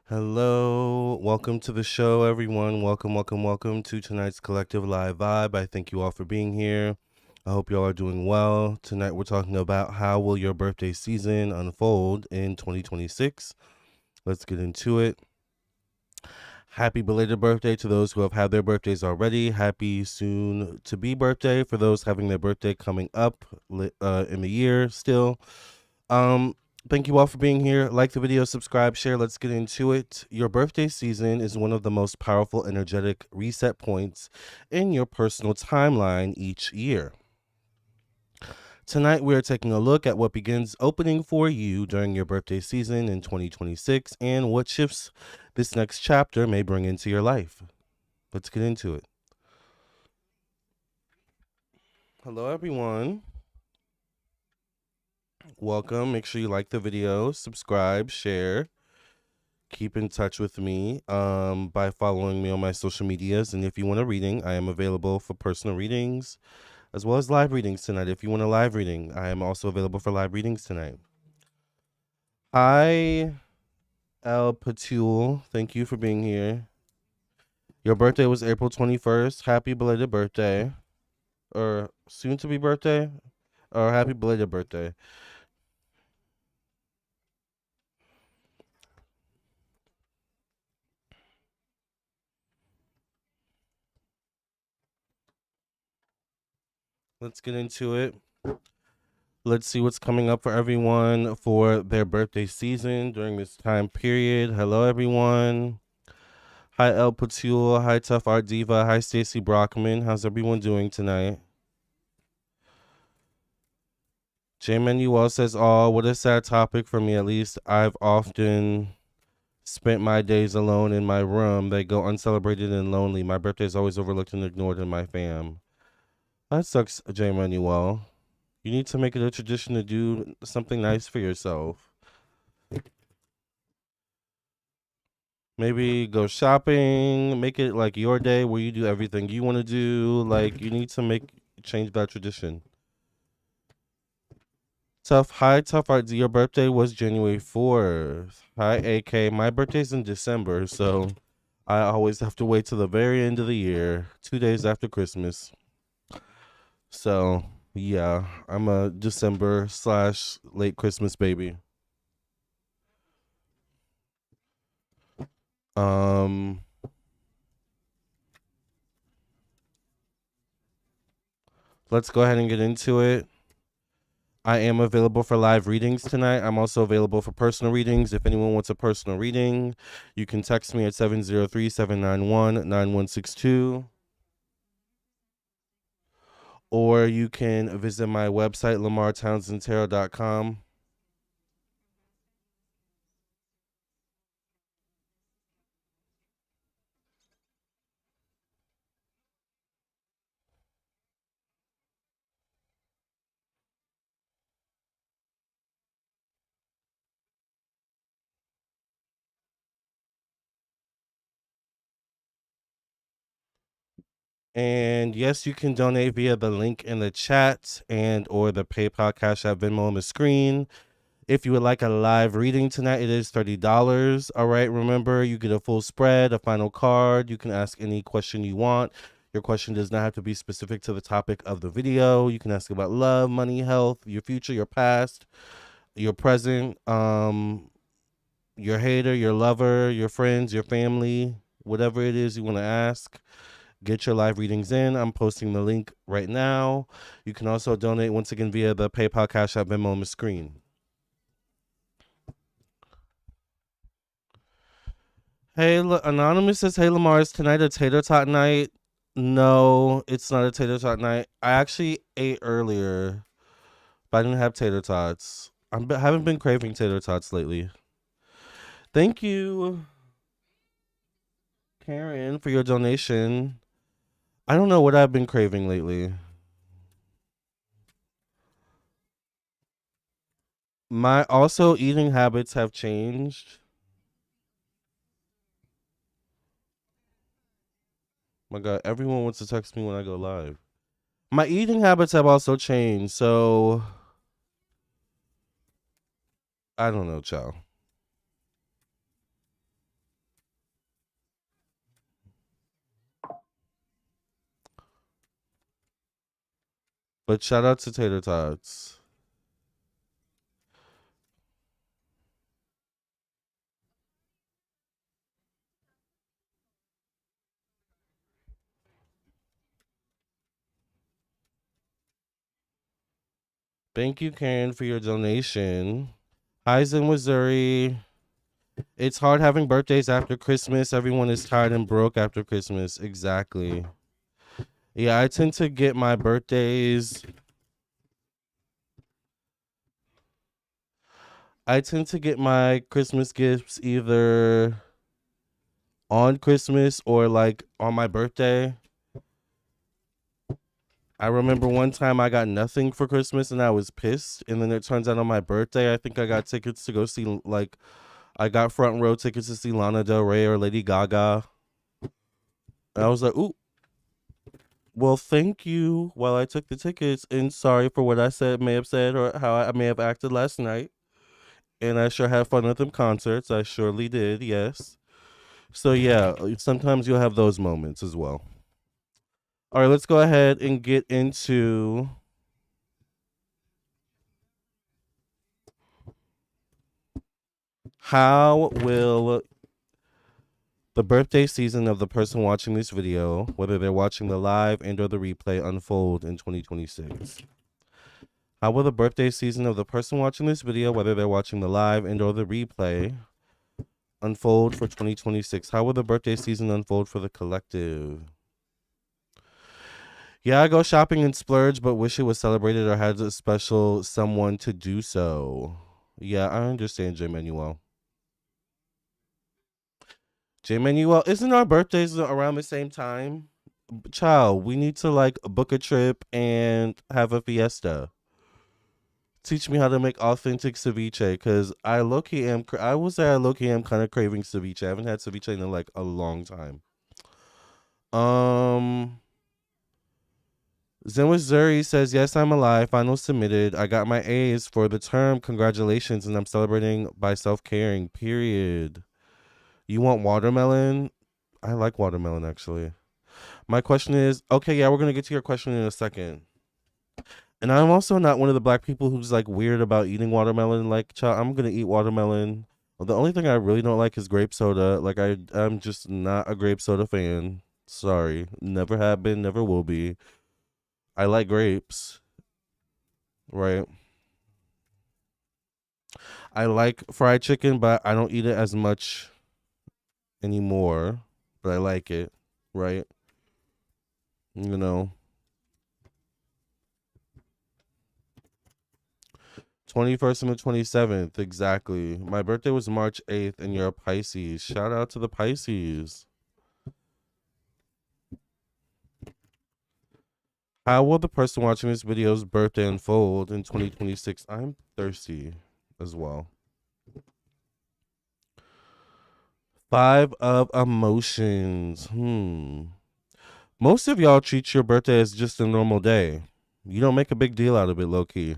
Hello, welcome to the show, everyone. Welcome to tonight's Collective Live Vibe. I thank you all for being here. I hope you all are doing well. Tonight we're talking about how will your birthday season unfold in 2026. Let's get into it. Happy belated birthday to those who have had their birthdays already. Happy soon to be birthday for those having their birthday coming up in the year still. Um, Thank you all for being here. Like the video, subscribe, share. Let's get into it. Your birthday season is one of the most powerful, energetic reset points in your personal timeline each year. Tonight, we are taking a look at what begins opening for you during your birthday season in 2026 and what shifts this next chapter may bring into your life. Let's get into it. Hello, everyone. Welcome. Make sure you like the video, subscribe, share. Keep in touch with me by following me on my social medias. And if you want a reading, I am available for personal readings as well as live readings tonight. If you want a live reading, I am also available for live readings tonight. Hi, El Patul. Thank you for being here. Your birthday was April 21st. Happy belated birthday. Or soon to be birthday. Or happy belated birthday. Let's get into it. Let's see what's coming up for everyone for their birthday season during this time period. Hello, everyone. Hi, El Patul. Hi, Tough Art Diva. Hi, Stacy Brockman. How's everyone doing tonight? J Manuel says, "Oh, what a sad topic for me. At least I've often spent my days alone in my room. They go uncelebrated and lonely. My birthday is always overlooked and ignored in my fam." That sucks, J Manuel. You need to make it a tradition to do something nice for yourself. Maybe go shopping, make it like your day where you do everything you want to do. Like, you need to change that tradition. Tough Art. Your birthday was January 4th. Hi, AK. My birthday's in December, so I always have to wait till the very end of the year, 2 days after Christmas. So, yeah, I'm a December/late Christmas baby. Um, let's go ahead and get into it. I am available for live readings tonight. I'm also available for personal readings. If anyone wants a personal reading, you can text me at 703-791-9162. Or you can visit my website, lamartownsendtarot.com. And yes, you can donate via the link in the chat and or the PayPal, Cash App, Venmo on the screen. If you would like a live reading tonight, it is $30. All right, remember, you get a full spread, a final card. You can ask any question you want. Your question does not have to be specific to the topic of the video. You can ask about love, money, health, your future, your past, your present, your hater, your lover, your friends, your family, whatever it is you want to ask. Get your live readings in. I'm posting the link right now. You can also donate once again via the PayPal, Cash App, Venmo on the screen. Hey, Anonymous says, "Hey, Lamarr, is tonight a tater tot night?" No, it's not a tater tot night. I actually ate earlier, but I didn't have tater tots. Haven't been craving tater tots lately. Thank you, Karen, for your donation. I don't know what I've been craving lately. My also eating habits have changed. My God, everyone wants to text me when I go live. My eating habits have also changed, so I don't know, child. But shout out to Tater Tots. Thank you, Karen, for your donation. Highs in Missouri. It's hard having birthdays after Christmas. Everyone is tired and broke after Christmas. Exactly. Yeah, I tend to get my birthdays. I tend to get my Christmas gifts either on Christmas or like on my birthday. I remember one time I got nothing for Christmas and I was pissed. And then it turns out on my birthday, I think I got tickets to go see, like, I got front row tickets to see Lana Del Rey or Lady Gaga. And I was like, ooh, well, thank you while I took the tickets. And sorry for what I may have said or how I may have acted last night. And I sure had fun at them concerts. I surely did, yes. So, yeah, sometimes you'll have those moments as well. All right, let's go ahead and get into how will the birthday season of the person watching this video, whether they're watching the live and or the replay, unfold in 2026. How will the birthday season of the person watching this video, whether they're watching the live and or the replay, unfold for 2026? How will the birthday season unfold for the collective? Yeah, I go shopping and splurge, but wish it was celebrated or had a special someone to do so. Yeah, I understand, J. Manuel. J. Manuel, isn't our birthdays around the same time? Child, we need to like book a trip and have a fiesta. Teach me how to make authentic ceviche, because I low-key am. I will say I low-key am kind of craving ceviche. I haven't had ceviche in like a long time. Zenwish Zuri says, yes, I'm alive. Final submitted. I got my A's for the term. Congratulations. And I'm celebrating by self-caring. Period. You want watermelon? I like watermelon, actually. My question is, okay, yeah, we're going to get to your question in a second. And I'm also not one of the black people who's like weird about eating watermelon. Like, child, I'm going to eat watermelon. The only thing I really don't like is grape soda. Like, I'm just not a grape soda fan. Sorry. Never have been, never will be. I like grapes, right? I like fried chicken, but I don't eat it as much anymore. But I like it, right? You know, 21st and the 27th, exactly. My birthday was March 8th, and you're a Pisces. Shout out to the Pisces. How will the person watching this video's birthday unfold in 2026? I'm thirsty as well. 5 of emotions. Most of y'all treat your birthday as just a normal day. You don't make a big deal out of it, low-key.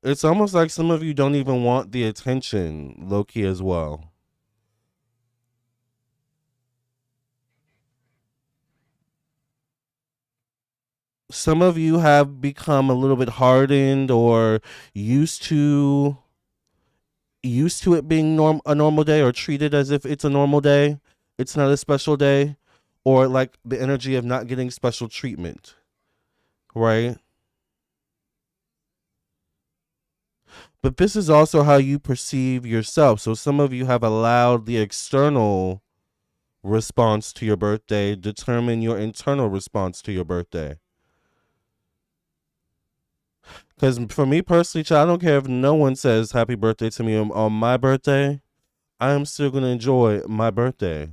It's almost like some of you don't even want the attention, low-key as well. Some of you have become a little bit hardened or used to it being a normal day, or treated as if it's a normal day. It's not a special day, or like the energy of not getting special treatment, right? But this is also how you perceive yourself. So some of you have allowed the external response to your birthday determine your internal response to your birthday. Because for me personally, child, I don't care if no one says happy birthday to me on my birthday. I am still going to enjoy my birthday.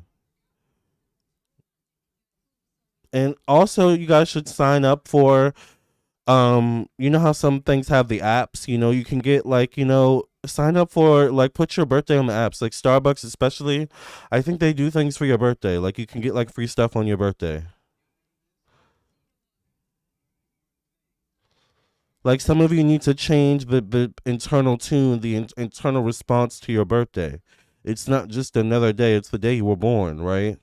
And also, you guys should sign up for, you know how some things have the apps, you can get like, sign up for, like, put your birthday on the apps, like Starbucks especially. I think they do things for your birthday. Like, you can get like free stuff on your birthday. Like, some of you need to change the internal tune, the internal response to your birthday. It's not just another day, it's the day you were born, right?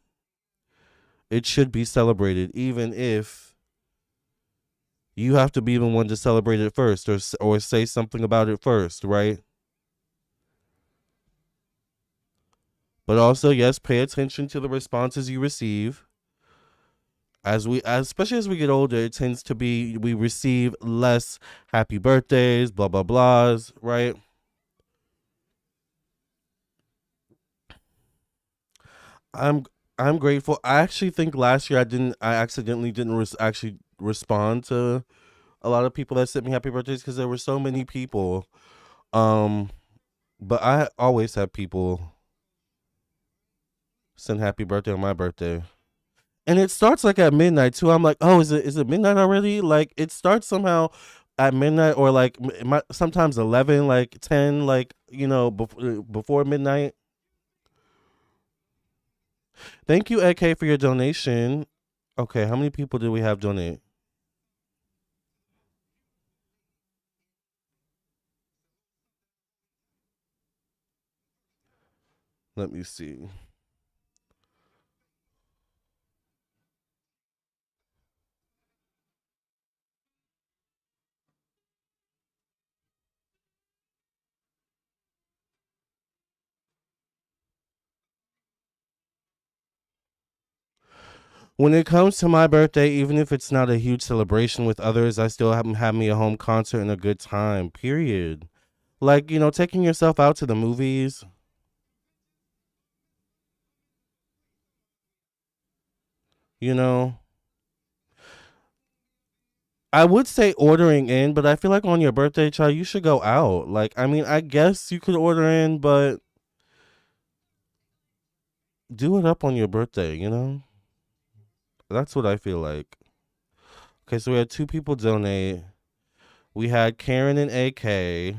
It should be celebrated, even if you have to be the one to celebrate it first, or say something about it first, right? But also, yes, pay attention to the responses you receive. Especially as we get older, it tends to be we receive less happy birthdays, blah blah blahs, right? I'm I'm grateful. I actually think last year I accidentally didn't actually respond to a lot of people that sent me happy birthdays because there were so many people. Um, but I always have people send happy birthday on my birthday. And it starts like at midnight too. I'm like, oh, is it midnight already? Like it starts somehow at midnight, or like sometimes 11, like 10, like before midnight. Thank you, AK, for your donation. Okay, how many people do we have donate? Let me see. When it comes to my birthday, even if it's not a huge celebration with others, I still have me a home concert and a good time. Period. Like taking yourself out to the movies. You know, I would say ordering in, but I feel like on your birthday, child, you should go out. Like, I mean, I guess you could order in, but do it up on your birthday. That's what I feel like. Okay, so we had two people donate. We had Karen and AK.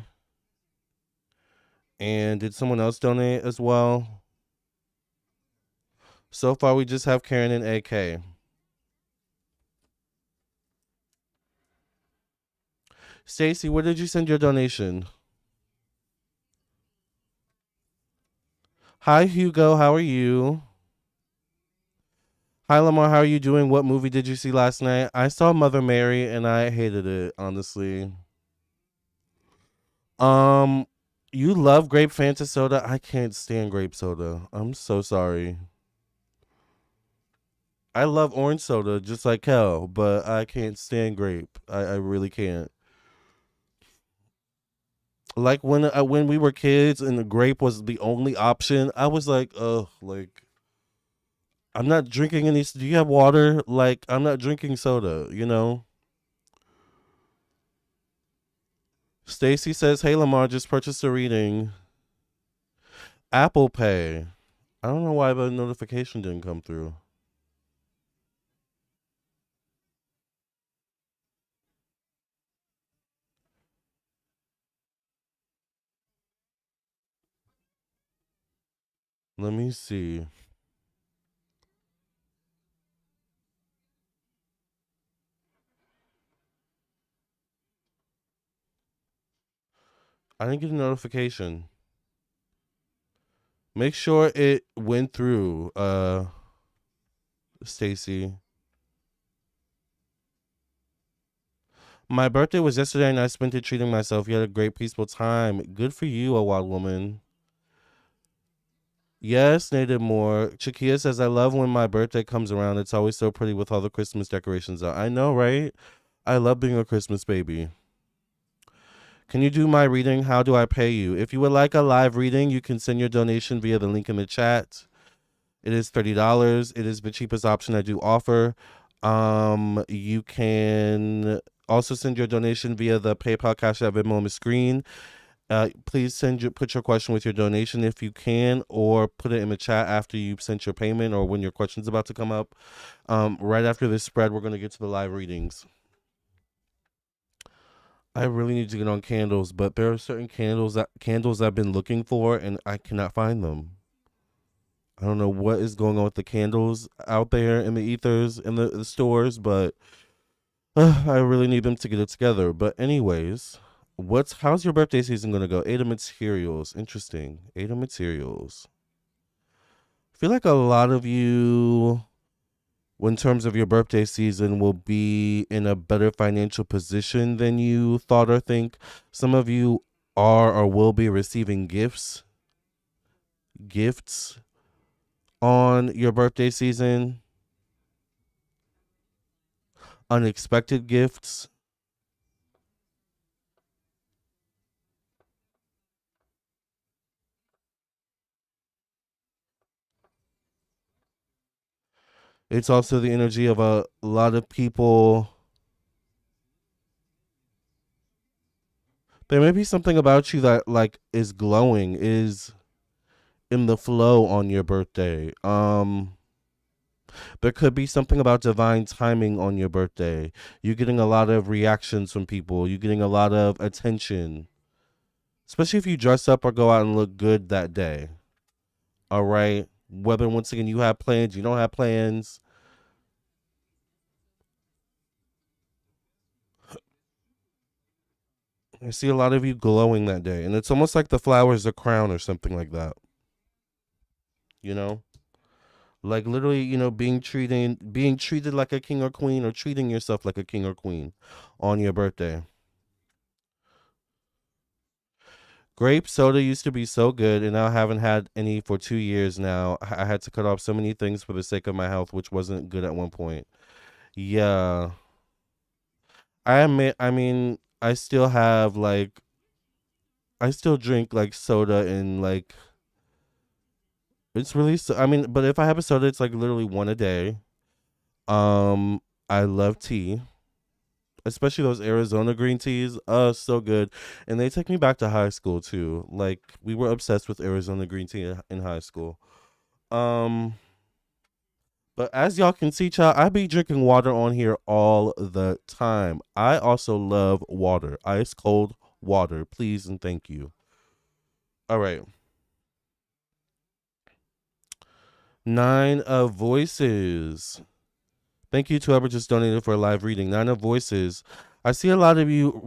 And did someone else donate as well? So far, we just have Karen and AK. Stacy, where did you send your donation? Hi, Hugo. How are you? Hi, Lamarr. How are you doing? What movie did you see last night? I saw Mother Mary and I hated it, honestly. Um, you love grape Fanta soda? I can't stand grape soda. I'm so sorry. I love orange soda just like hell, but I can't stand grape. I really can't. Like when we were kids and the grape was the only option, I was like, ugh, like I'm not drinking any. Do you have water? Like I'm not drinking soda. Stacy says, "Hey Lamar, just purchased a reading. Apple Pay. I don't know why the notification didn't come through. Let me see. I didn't get a notification. Make sure it went through, Stacy. My birthday was yesterday and I spent it treating myself. You had a great peaceful time. Good for you, a wild woman. Yes, Native Moore. Chaquia says, I love when my birthday comes around. It's always so pretty with all the Christmas decorations out. I know, right? I love being a Christmas baby. Can you do my reading? How do I pay you? If you would like a live reading, you can send your donation via the link in the chat. It is $30. It is the cheapest option I do offer. You can also send your donation via the PayPal, Cash App, Venmo on the screen. Please put your question with your donation if you can, or put it in the chat after you've sent your payment or when your question's about to come up. Right after this spread, we're going to get to the live readings. I really need to get on candles, but there are certain candles I've been looking for and I cannot find them. I don't know what is going on with the candles out there in the ethers in the stores, but I really need them to get it together. But anyways, how's your birthday season gonna go? Ada materials, interesting. Ada materials. I feel like a lot of you in terms of your birthday season, will be in a better financial position than you thought or think. Some of you are or will be receiving gifts on your birthday season, unexpected gifts. It's also the energy of a lot of people. There may be something about you that like is glowing, is in the flow on your birthday. There could be something about divine timing on your birthday. You're getting a lot of reactions from people. You're getting a lot of attention, especially if you dress up or go out and look good that day. All right. Whether once again you have plans, you don't have plans. I see a lot of you glowing that day, and it's almost like the flowers a crown or something like that. You know, like literally, being treated like a king or queen, or treating yourself like a king or queen on your birthday. Grape soda used to be so good, and now I haven't had any for 2 years now. I had to cut off so many things for the sake of my health, which wasn't good at one point. Yeah, I admit. I mean, I still have like I still drink like soda and like it's really. I mean, but if I have a soda, it's like literally one a day. Um, I love tea, especially those Arizona green teas. Oh, so good, and they take me back to high school too. Like we were obsessed with Arizona green tea in high school. Um, but as y'all can see, child, I be drinking water on here all the time. I also love water, ice cold water, please and thank you. All right, Nine of Voices. Thank you to whoever just donated for a live reading. Nine of Voices. I see a lot of you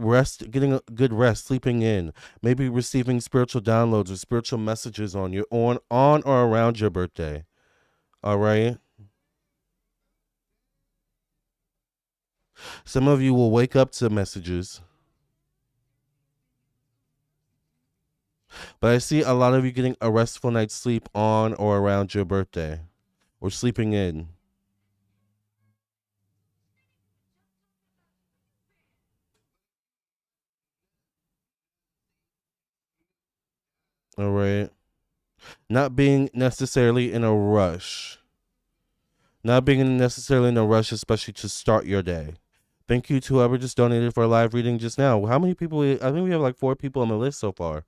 getting a good rest, sleeping in, maybe receiving spiritual downloads or spiritual messages on or around your birthday. All right. Some of you will wake up to messages, but I see a lot of you getting a restful night's sleep on or around your birthday, or sleeping in. All right. Not being necessarily in a rush. Not being necessarily in a rush, especially to start your day. Thank you to whoever just donated for a live reading just now. How many people? I think we have like 4 people on the list so far.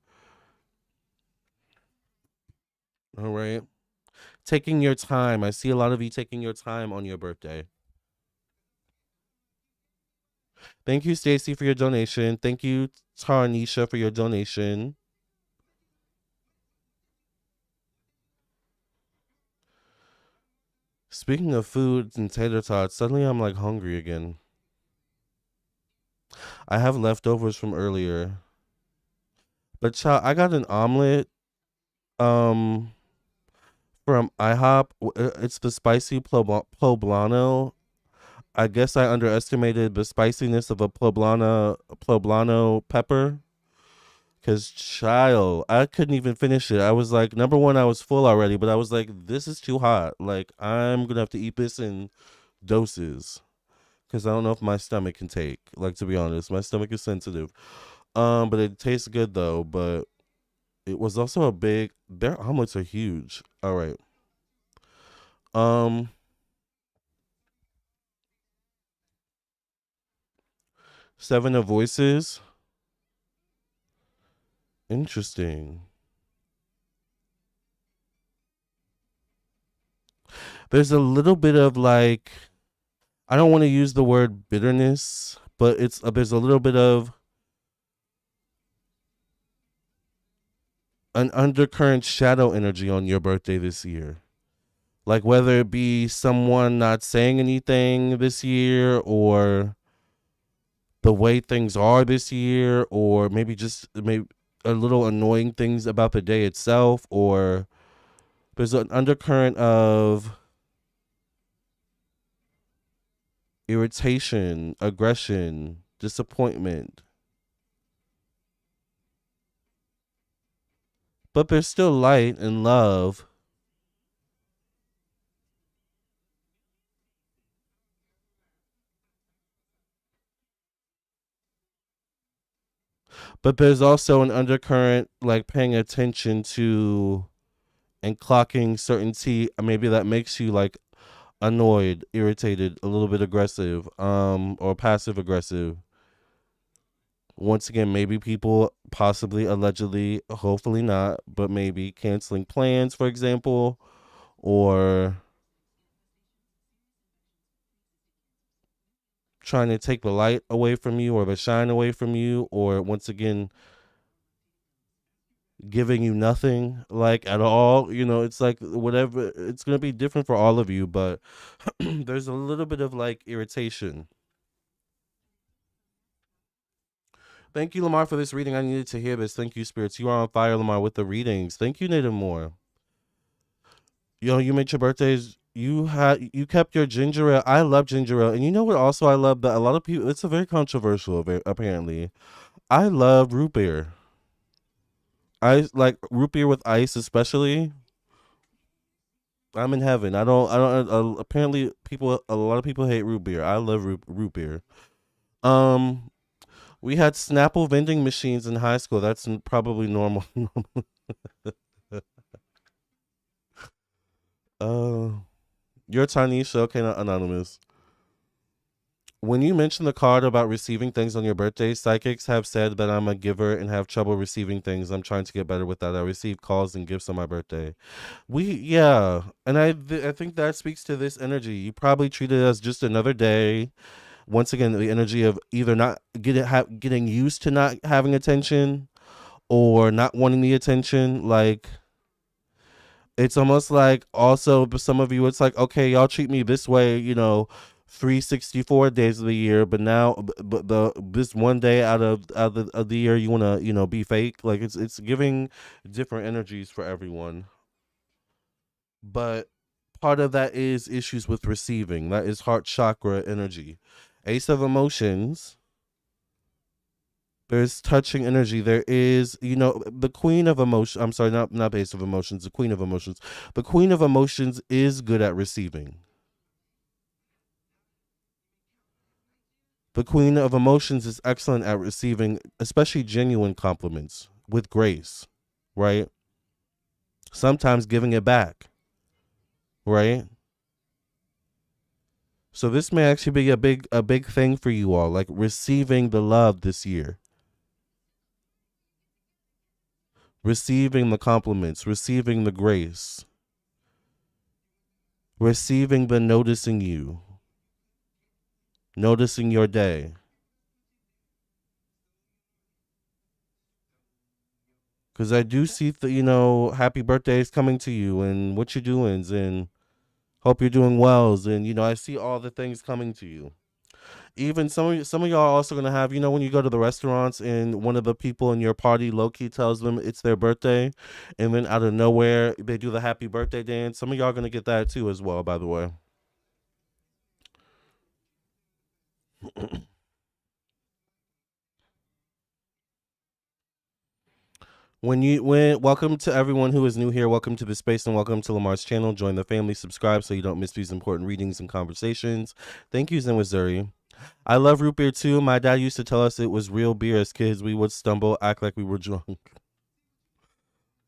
All right. Taking your time. I see a lot of you taking your time on your birthday. Thank you, Stacy, for your donation. Thank you, Tarnisha, for your donation. Speaking of foods and tater tots, suddenly I'm like hungry again. I have leftovers from earlier. But child, I got an omelet um from IHOP. It's the spicy poblano. I guess I underestimated the spiciness of a poblano pepper. Cause child, I couldn't even finish it. I was like, number one, I was full already, but I was like, this is too hot. Like I'm gonna have to eat this in doses. Cause I don't know if my stomach can take. Like to be honest, my stomach is sensitive. But it tastes good though. But it was also a big. Their omelets are huge. All right. Um, Seven of Voices. Interesting. There's a little bit of like, I don't want to use the word bitterness, but there's a little bit of an undercurrent shadow energy on your birthday this year. Like whether it be someone not saying anything this year, or the way things are this year, or maybe just maybe a little annoying things about the day itself, or there's an undercurrent of irritation, aggression, disappointment. But there's still light and love. But there's also an undercurrent, like paying attention to and clocking certainty. Maybe that makes you like annoyed, irritated, a little bit aggressive, or passive aggressive. Once again, maybe people possibly, allegedly, hopefully not, but maybe canceling plans, for example, or trying to take the light away from you or the shine away from you, or once again, giving you nothing like at all. It's like whatever, it's going to be different for all of you, but there's a little bit of like irritation. Thank you, Lamarr, for this reading. I needed to hear this. Thank you, spirits. You are on fire, Lamarr, with the readings. Thank you, Native Moore. You made your birthdays. You kept your ginger ale. I love ginger ale, and you know what? Also, I love that a lot of people. It's a very controversial, apparently. I love root beer. I like root beer with ice, especially. I'm in heaven. I don't. I don't. Apparently, people. A lot of people hate root beer. I love root beer. Um, we had Snapple vending machines in high school. That's probably normal. uh, you're Tanisha. Okay, not anonymous. When you mentioned the card about receiving things on your birthday, psychics have said that I'm a giver and have trouble receiving things. I'm trying to get better with that. I receive calls and gifts on my birthday. Yeah, and I think that speaks to this energy. You probably treat it as just another day. Once again, the energy of either not getting used to not having attention or not wanting the attention. Like it's almost like also for some of you, it's like okay, y'all treat me this way, 364 days of the year, but now, but this one day out of the year, you want to be fake. Like it's giving different energies for everyone, but part of that is issues with receiving. That is heart chakra energy. Ace of emotions. There's touching energy. There is, the queen of emotion. I'm sorry, not ace of emotions. The queen of emotions. The queen of emotions is good at receiving. The queen of emotions is excellent at receiving, especially genuine compliments with grace, right? Sometimes giving it back, right? So this may actually be a big thing for you all, like receiving the love this year, receiving the compliments, receiving the grace, receiving the noticing you, noticing your day. Because I do see the, happy birthdays coming to you and what you're doing and hope you're doing wells and I see all the things coming to you. Even some of y'all are also gonna have, when you go to the restaurants and one of the people in your party low key tells them it's their birthday, and then out of nowhere they do the happy birthday dance. Some of y'all are gonna get that too as well, by the way. When welcome to everyone who is new here. Welcome to the space and welcome to Lamar's channel. Join the family, subscribe so you don't miss these important readings and conversations. Thank you, Zen Missouri. I love root beer too. My dad used to tell us it was real beer as kids. We would stumble, act like we were drunk.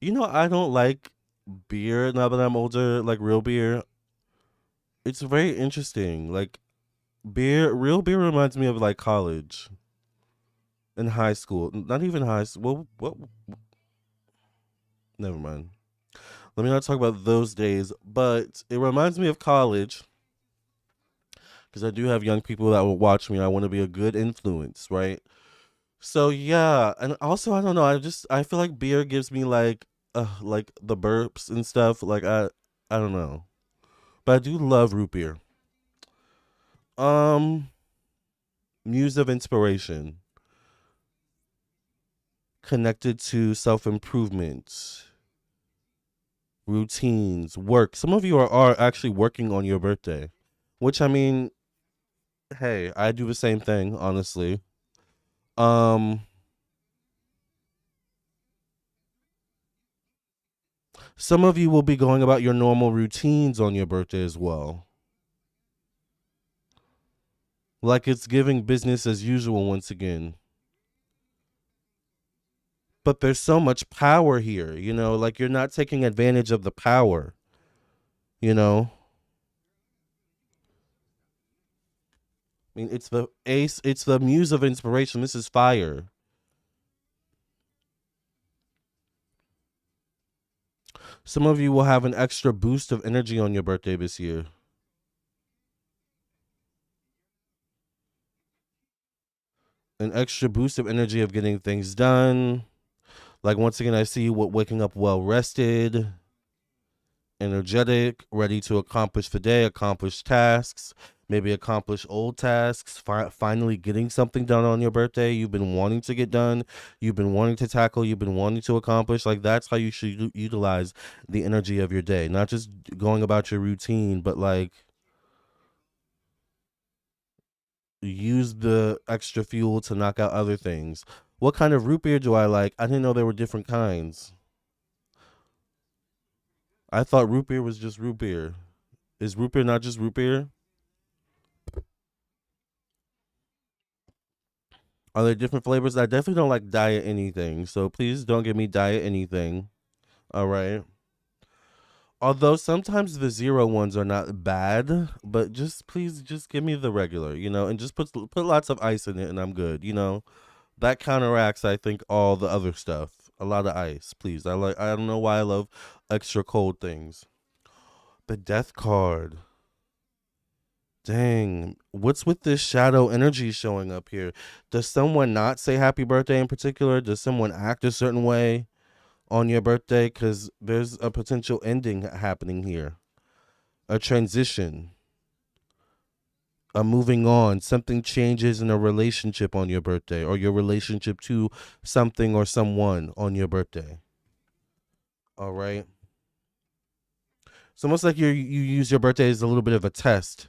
I don't like beer now that I'm older, like real beer. It's very interesting. Like real beer reminds me of like college and high school. Not even high school. What? Never mind. Let me not talk about those days, but it reminds me of college because I do have young people that will watch me. I want to be a good influence, right? So yeah, and also I don't know. I feel like beer gives me like the burps and stuff. Like I don't know, but I do love root beer. Um, Muse of inspiration, connected to self improvement, routines, work. Some of you are actually working on your birthday, which I mean, Hey, I do the same thing, honestly. Um, some of you will be going about your normal routines on your birthday as well. Like it's giving business as usual once again. But there's so much power here, like you're not taking advantage of the power, you know? I mean, it's the ace, it's the muse of inspiration. This is fire. Some of you will have an extra boost of energy on your birthday this year. An extra boost of energy of getting things done. Like once again, I see you waking up well rested, energetic, ready to accomplish the day, accomplish tasks, maybe accomplish old tasks, finally getting something done on your birthday you've been wanting to get done, you've been wanting to tackle, you've been wanting to accomplish. Like that's how you should utilize the energy of your day, not just going about your routine, but like use the extra fuel to knock out other things. What kind of root beer do I like? I didn't know there were different kinds. I thought root beer was just root beer. Is root beer not just root beer? Are there different flavors? I definitely don't like diet anything, so please don't give me diet anything. All right. Although sometimes the zero ones are not bad, but just please just give me the regular, and just put lots of ice in it, and I'm good. That counteracts, I think, all the other stuff. A lot of ice, please. I don't know why I love extra cold things. The death card. Dang, what's with this shadow energy showing up here? Does someone not say happy birthday in particular? Does someone act a certain way on your birthday? Because there's a potential ending happening here, a transition, a moving on. Something changes in a relationship on your birthday, or your relationship to something or someone on your birthday. All right. It's almost like you use your birthday as a little bit of a test.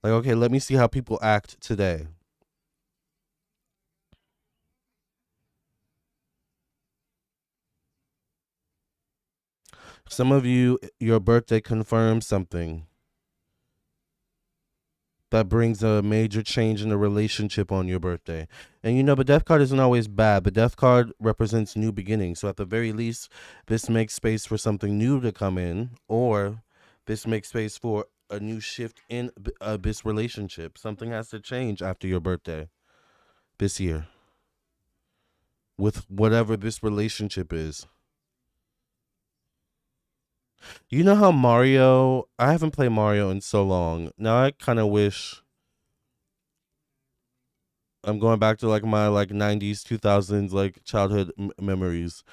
Like, okay, let me see how people act today. Some of you, your birthday confirms something that brings a major change in the relationship on your birthday. And the death card isn't always bad. The death card represents new beginnings. So at the very least, this makes space for something new to come in, or this makes space for a new shift in this relationship. Something has to change after your birthday this year with whatever this relationship is. You know how Mario, I haven't played Mario in so long. Now I kind of wish I'm going back to like my like 90s, 2000s like childhood memories.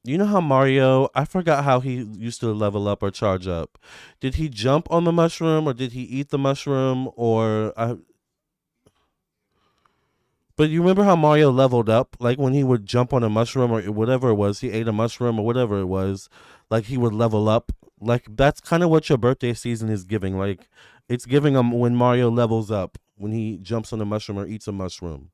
You know how Mario, I forgot how he used to level up or charge up. Did he jump on the mushroom or did he eat the mushroom but you remember how Mario leveled up? Like when he would jump on a mushroom or whatever it was, he ate a mushroom or whatever it was, like he would level up. Like that's kind of what your birthday season is giving. Like it's giving him when Mario levels up, when he jumps on a mushroom or eats a mushroom.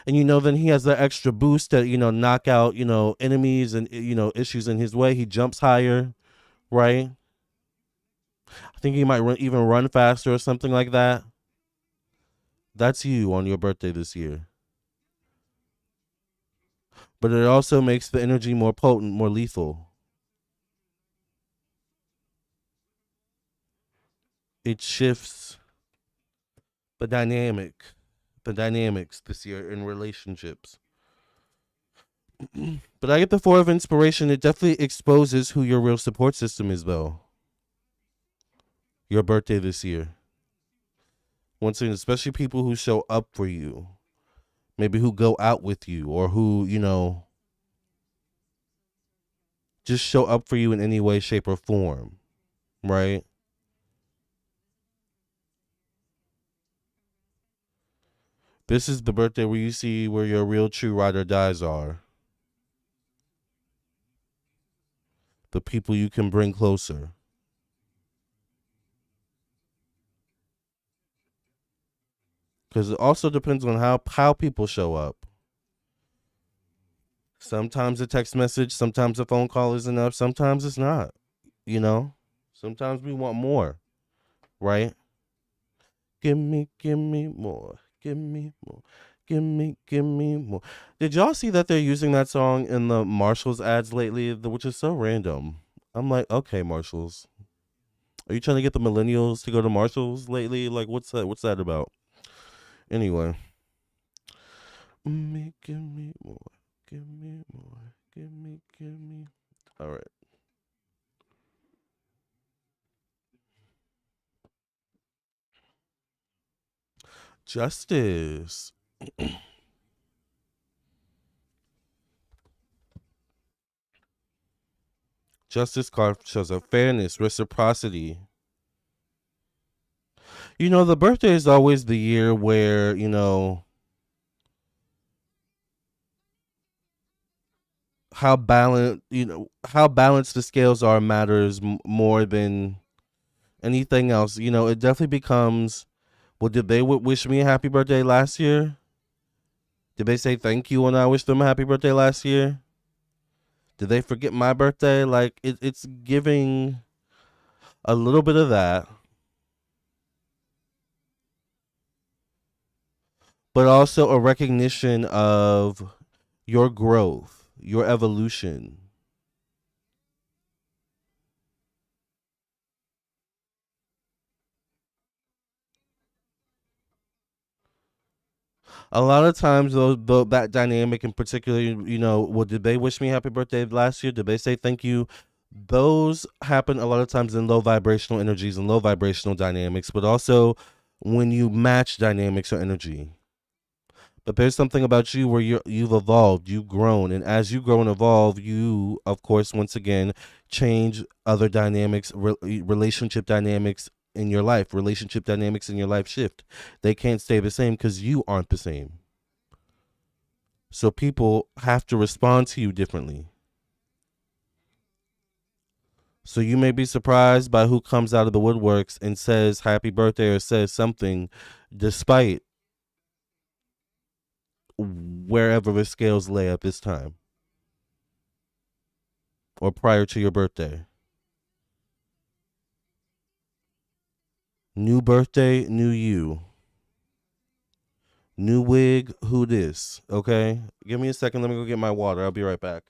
And then he has that extra boost to, knock out, enemies and issues in his way. He jumps higher, right? I think he might even run faster or something like that. That's you on your birthday this year. But it also makes the energy more potent, more lethal. It shifts the dynamics this year in relationships. But I get the four of inspiration. It definitely exposes who your real support system is, though. Your birthday this year. Once again, especially people who show up for you, maybe who go out with you, or who, just show up for you in any way, shape, or form, right? This is the birthday where you see where your real true ride or dies are. The people you can bring closer. because it also depends on how people show up. Sometimes a text message, sometimes a phone call is enough, sometimes it's not. You know, sometimes we want more, right? Give me more, give me more, give me more. Did y'all see that they're using that song in the Marshalls ads lately, which is so random? I'm like, okay, Marshalls, are you trying to get the millennials to go to Marshalls lately? Like, what's that? What's that about? Anyway, give me more, give me more, give me. All right, justice. Justice card shows a fairness, reciprocity. The birthday is always the year where, how balanced the scales are matters more than anything else. It definitely becomes, well, did they wish me a happy birthday last year? Did they say thank you when I wished them a happy birthday last year? Did they forget my birthday? Like, it's giving a little bit of that, but also a recognition of your growth, your evolution. A lot of times, though, that dynamic in particular, well, did they wish me happy birthday last year? Did they say thank you? Those happen a lot of times in low vibrational energies and low vibrational dynamics, but also when you match dynamics or energy. But there's something about you where you've evolved, you've grown, and as you grow and evolve, you, of course, once again, change other dynamics, relationship dynamics in your life. Relationship dynamics in your life shift. They can't stay the same because you aren't the same. So people have to respond to you differently. So you may be surprised by who comes out of the woodworks and says happy birthday or says something despite wherever the scales lay at this time or prior to your birthday. New birthday, new you. New wig, who this? Okay? Give me a second. Let me go get my water. I'll be right back.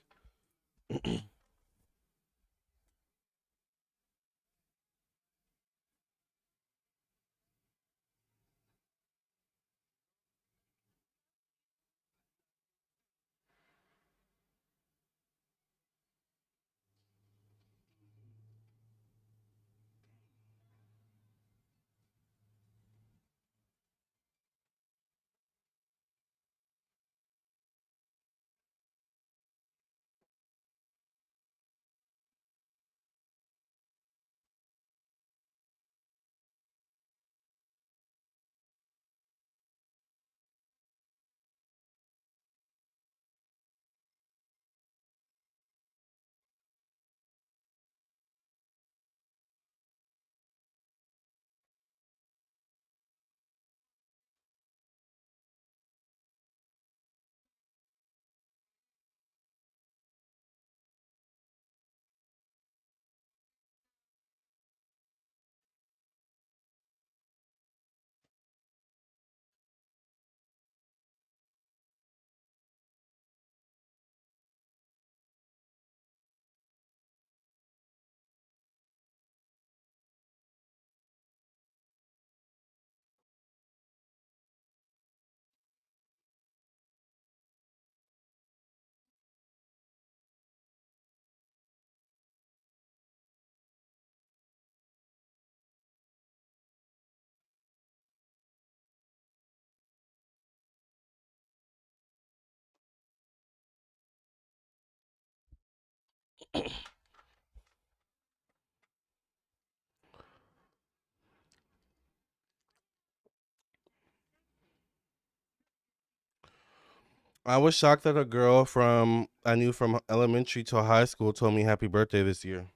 I was shocked that a girl from I knew from elementary to high school told me happy birthday this year.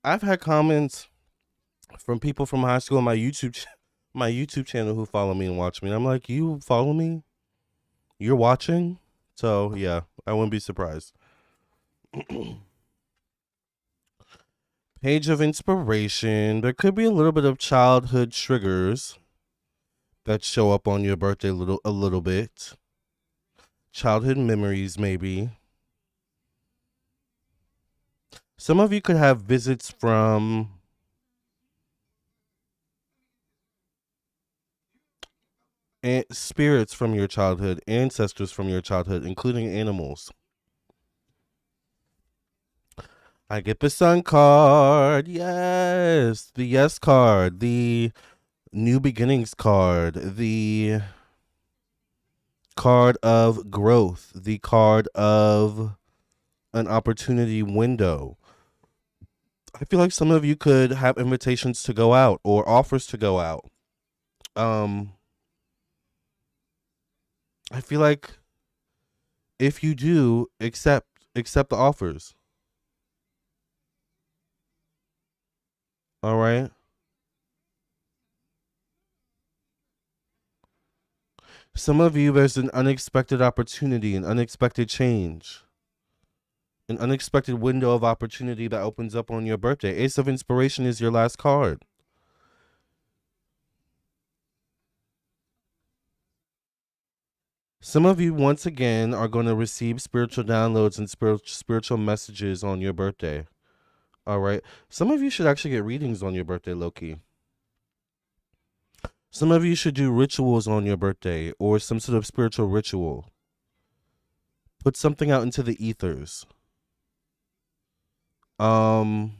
I've had comments from people from high school on my YouTube my YouTube channel who follow me and watch me. And I'm like, you follow me? You're watching? So yeah, I wouldn't be surprised. Page of inspiration. There could be a little bit of childhood triggers that show up on your birthday a little bit. Childhood memories, maybe. Some of you could have visits from spirits from your childhood, ancestors from your childhood, including animals. I get the sun card. Yes. The yes card. The new beginnings card. The card of growth. The card of an opportunity window. I feel like some of you could have invitations to go out or offers to go out. I feel like if you do, accept the offers. All right. Some of you, there's an unexpected opportunity, an unexpected change, an unexpected window of opportunity that opens up on your birthday. Ace of Inspiration is your last card. Some of you, once again, are going to receive spiritual downloads and spiritual messages on your birthday. All right. Some of you should actually get readings on your birthday, Loki. Some of you should do rituals on your birthday or some sort of spiritual ritual. Put something out into the ethers. But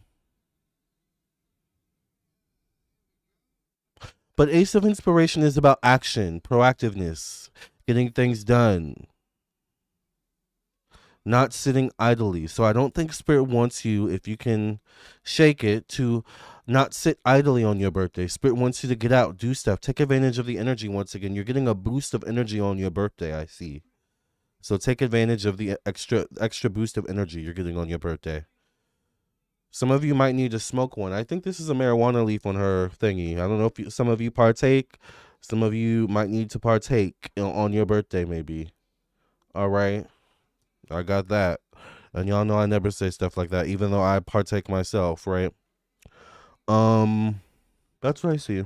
Ace of Inspiration is about action, proactiveness, getting things done, not sitting idly. So I don't think Spirit wants you, if you can shake it, to not sit idly on your birthday. Spirit wants you to get out, do stuff, take advantage of the energy once again. You're getting a boost of energy on your birthday, I see. So take advantage of the extra boost of energy you're getting on your birthday. Some of you might need to smoke one. I think this is a marijuana leaf on her thingy. I don't know if some of you partake. Some of you might need to partake on your birthday, maybe. All right. I got that. And y'all know I never say stuff like that, even though I partake myself, right? That's what I see.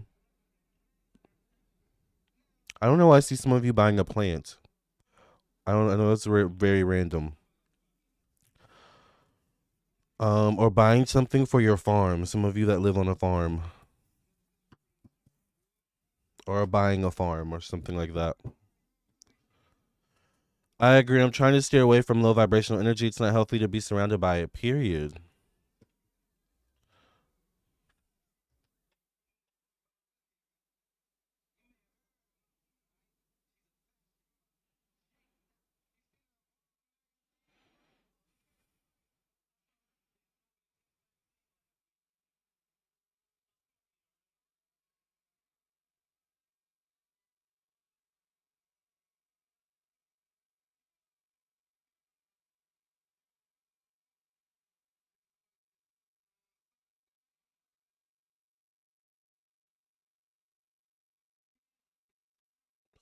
I don't know why I see some of you buying a plant. I know it's very random. Or buying something for your farm. Some of you that live on a farm. Or buying a farm or something like that. I agree. I'm trying to steer away from low vibrational energy. It's not healthy to be surrounded by it, period.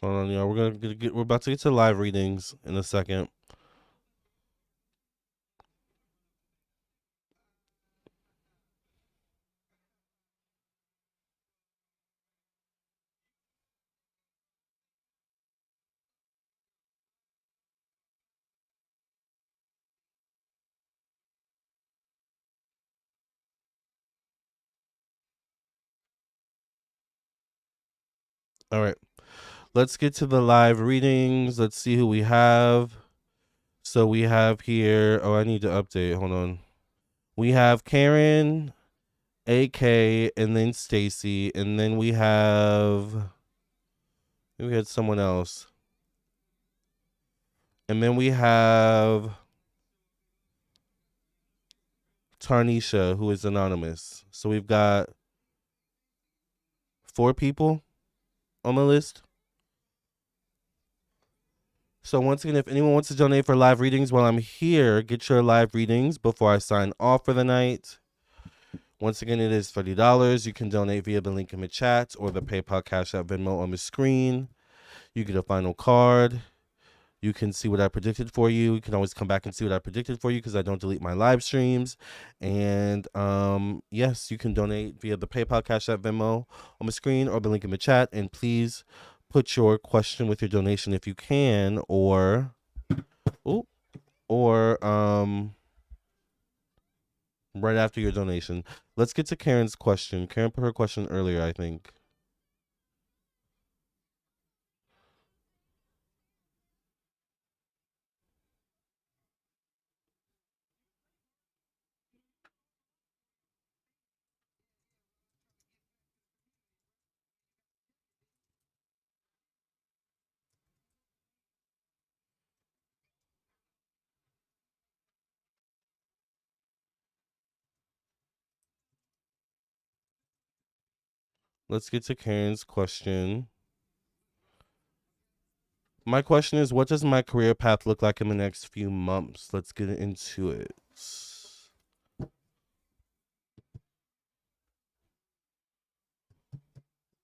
Hold on, y'all. We're about to get to live readings in a second. All right. Let's get to the live readings. Let's see who we have. So we have here. Oh, I need to update. Hold on. We have Karen, AK, and then Stacy, and then we had someone else. And then we have Tarnisha, who is anonymous. So we've got 4 people on the list. So once again, if anyone wants to donate for live readings while I'm here, get your live readings before I sign off for the night. Once again, it is $30. You can donate via the link in the chat or the PayPal, Cash App, Venmo on the screen. You get a final card. You can see what I predicted for you. You can always come back and see what I predicted for you because I don't delete my live streams. And yes, you can donate via the PayPal, Cash App, Venmo on the screen or the link in the chat. And please put your question with your donation if you can, or right after your donation. Let's get to Karen's question. Karen put her question earlier, I think. Let's get to Karen's question. My question is, what does my career path look like in the next few months? Let's get into it.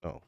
Oh.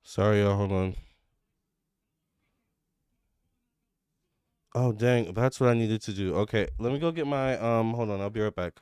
Sorry, y'all. Hold on. Oh, dang. That's what I needed to do. Okay. Let me go get my, hold on. I'll be right back.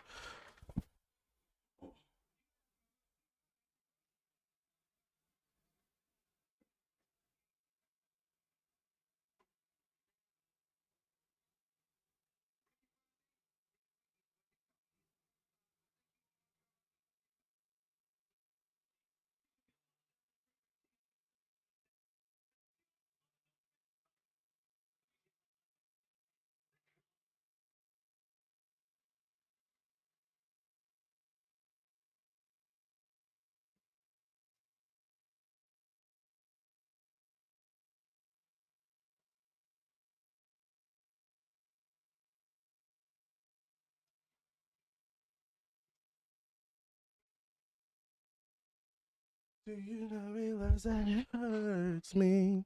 Do you not realize that it hurts me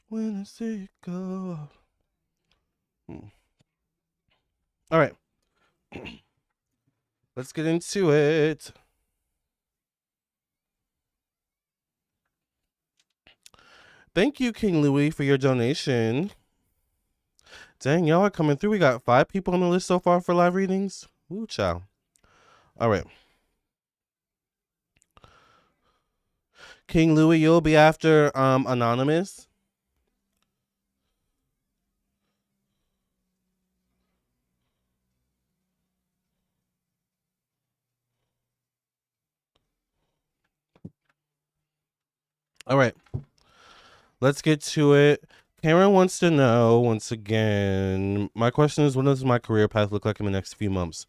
when I see you go? All right. Let's get into it. Thank you, King Louie, for your donation. Dang, y'all are coming through. We got 5 people on the list so far for live readings. Woo, chow. All right. King Louie, you'll be after Anonymous. All right. Let's get to it. Karen wants to know, once again, my question is, what does my career path look like in the next few months?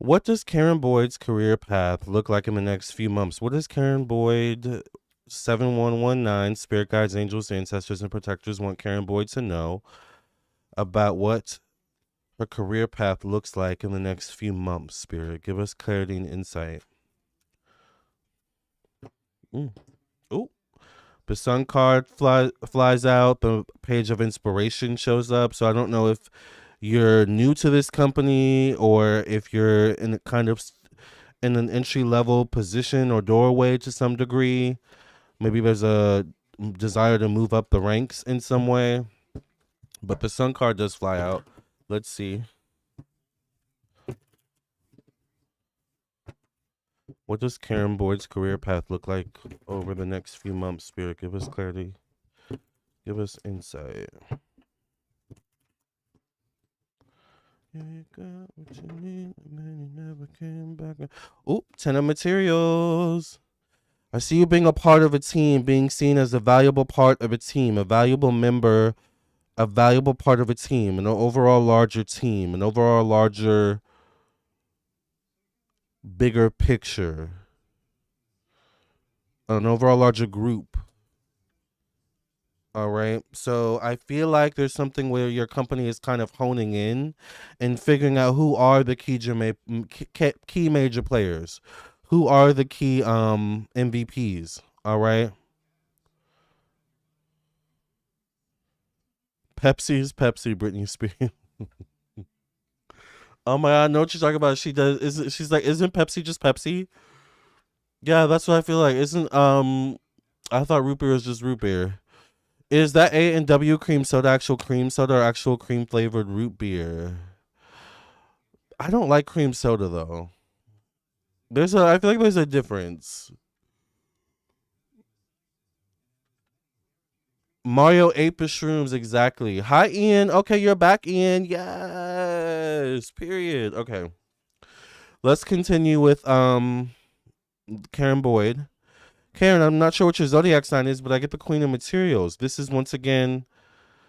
What does Karen Boyd's career path look like in the next few months? What does Karen Boyd 7119 Spirit Guides, Angels, Ancestors, and Protectors want Karen Boyd to know about what her career path looks like in the next few months? Spirit, give us clarity and insight. Oh, the sun card flies out. The page of inspiration shows up. So I don't know if you're new to this company or if you're in a kind of in an entry level position or doorway to some degree. Maybe there's a desire to move up the ranks in some way. But the sun card does fly out. Let's see. What does Karen Boyd's career path look like over the next few months, Spirit? Give us clarity. Give us insight. Yeah, you got what you need, and then you never came back. Oop, 10 of materials. I see you being a part of a team, being seen as a valuable part of a team, a valuable member, a valuable part of a team, an overall larger team, an overall larger, bigger picture, an overall larger group. All right. So I feel like there's something where your company is kind of honing in and figuring out who are the key major players, who are the key MVPs. All right. Pepsi is Pepsi, Britney Spears. Oh my god, I know what you're talking about. She does. She's like, isn't Pepsi just Pepsi? Yeah, that's what I feel like. Isn't I thought root beer was just root beer. Is that A&W cream soda actual cream soda or actual cream flavored root beer? I don't like cream soda though. I feel like there's a difference. Mario ate the shrooms, exactly. Hi Ian. Okay, you're back, Ian. Yes. Period. Okay. Let's continue with Karen Boyd. Karen, I'm not sure what your zodiac sign is, but I get the Queen of Materials. This is once again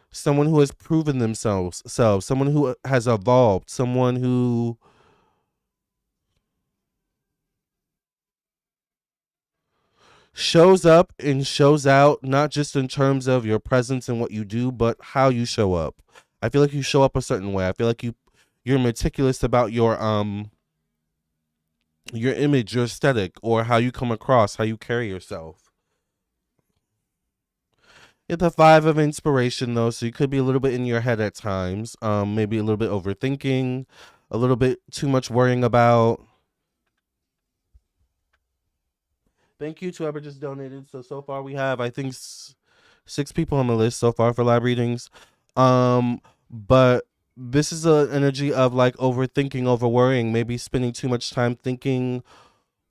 someone who has proven themselves, someone who has evolved, someone who shows up and shows out, not just in terms of your presence and what you do, but how you show up. I feel like you show up a certain way. I feel like you're meticulous about your image, your aesthetic, or how you come across, how you carry yourself. It's the 5 of inspiration though, so you could be a little bit in your head at times. Maybe a little bit overthinking, a little bit too much worrying about. Thank you to whoever just donated. So far we have, I think, 6 people on the list so far for lab readings. But this is an energy of like overthinking, over worrying, maybe spending too much time thinking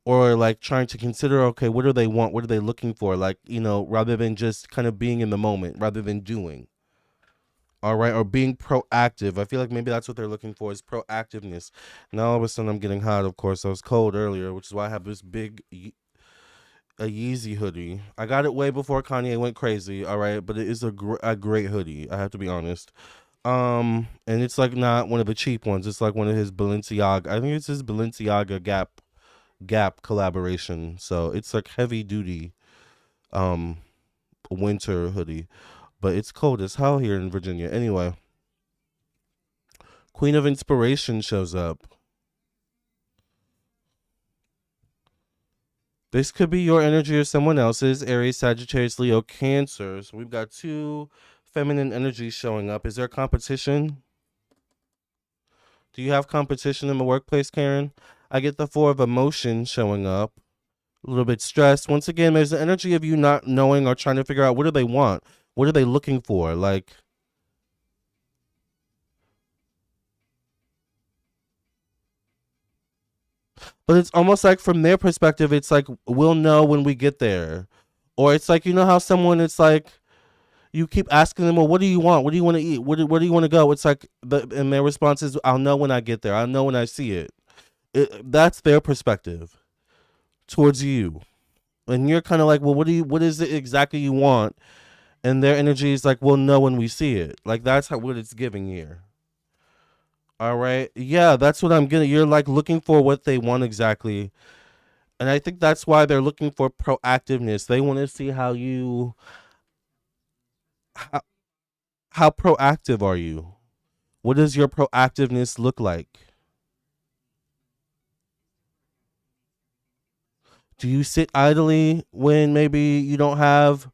or like trying to consider, okay, what do they want? What are they looking for? Like, rather than just kind of being in the moment, rather than doing. All right, or being proactive. I feel like maybe that's what they're looking for is proactiveness. Now all of a sudden I'm getting hot. Of course, I was cold earlier, which is why I have this big a Yeezy hoodie. I got it way before Kanye went crazy. All right, but it is a great hoodie. I have to be honest. And it's like not one of the cheap ones. It's like one of his Balenciaga. I think it's his Balenciaga Gap collaboration. So it's like heavy duty um winter hoodie, but it's cold as hell here in Virginia. Anyway, Queen of Inspiration shows up. This could be your energy or someone else's. Aries, Sagittarius, Leo, Cancer. So we've got 2 feminine energies showing up. Is there competition? Do you have competition in the workplace, Karen? I get the 4 of emotion showing up. A little bit stressed. Once again, there's the energy of you not knowing or trying to figure out what do they want? What are they looking for? Like, but it's almost like from their perspective, it's like we'll know when we get there. Or it's like, how someone, it's like you keep asking them, well, what do you want? What do you want to eat? Where do you want to go? It's like, and their response is, I'll know when I get there. I'll know when I see it. That's their perspective towards you. And you're kind of like, well, what is it exactly you want? And their energy is like, we'll know when we see it. Like, that's what it's giving here. All right. Yeah, that's what I'm getting. You're like looking for what they want exactly. And I think that's why they're looking for proactiveness. They want to see how, how proactive are you? What does your proactiveness look like? Do you sit idly when maybe you don't have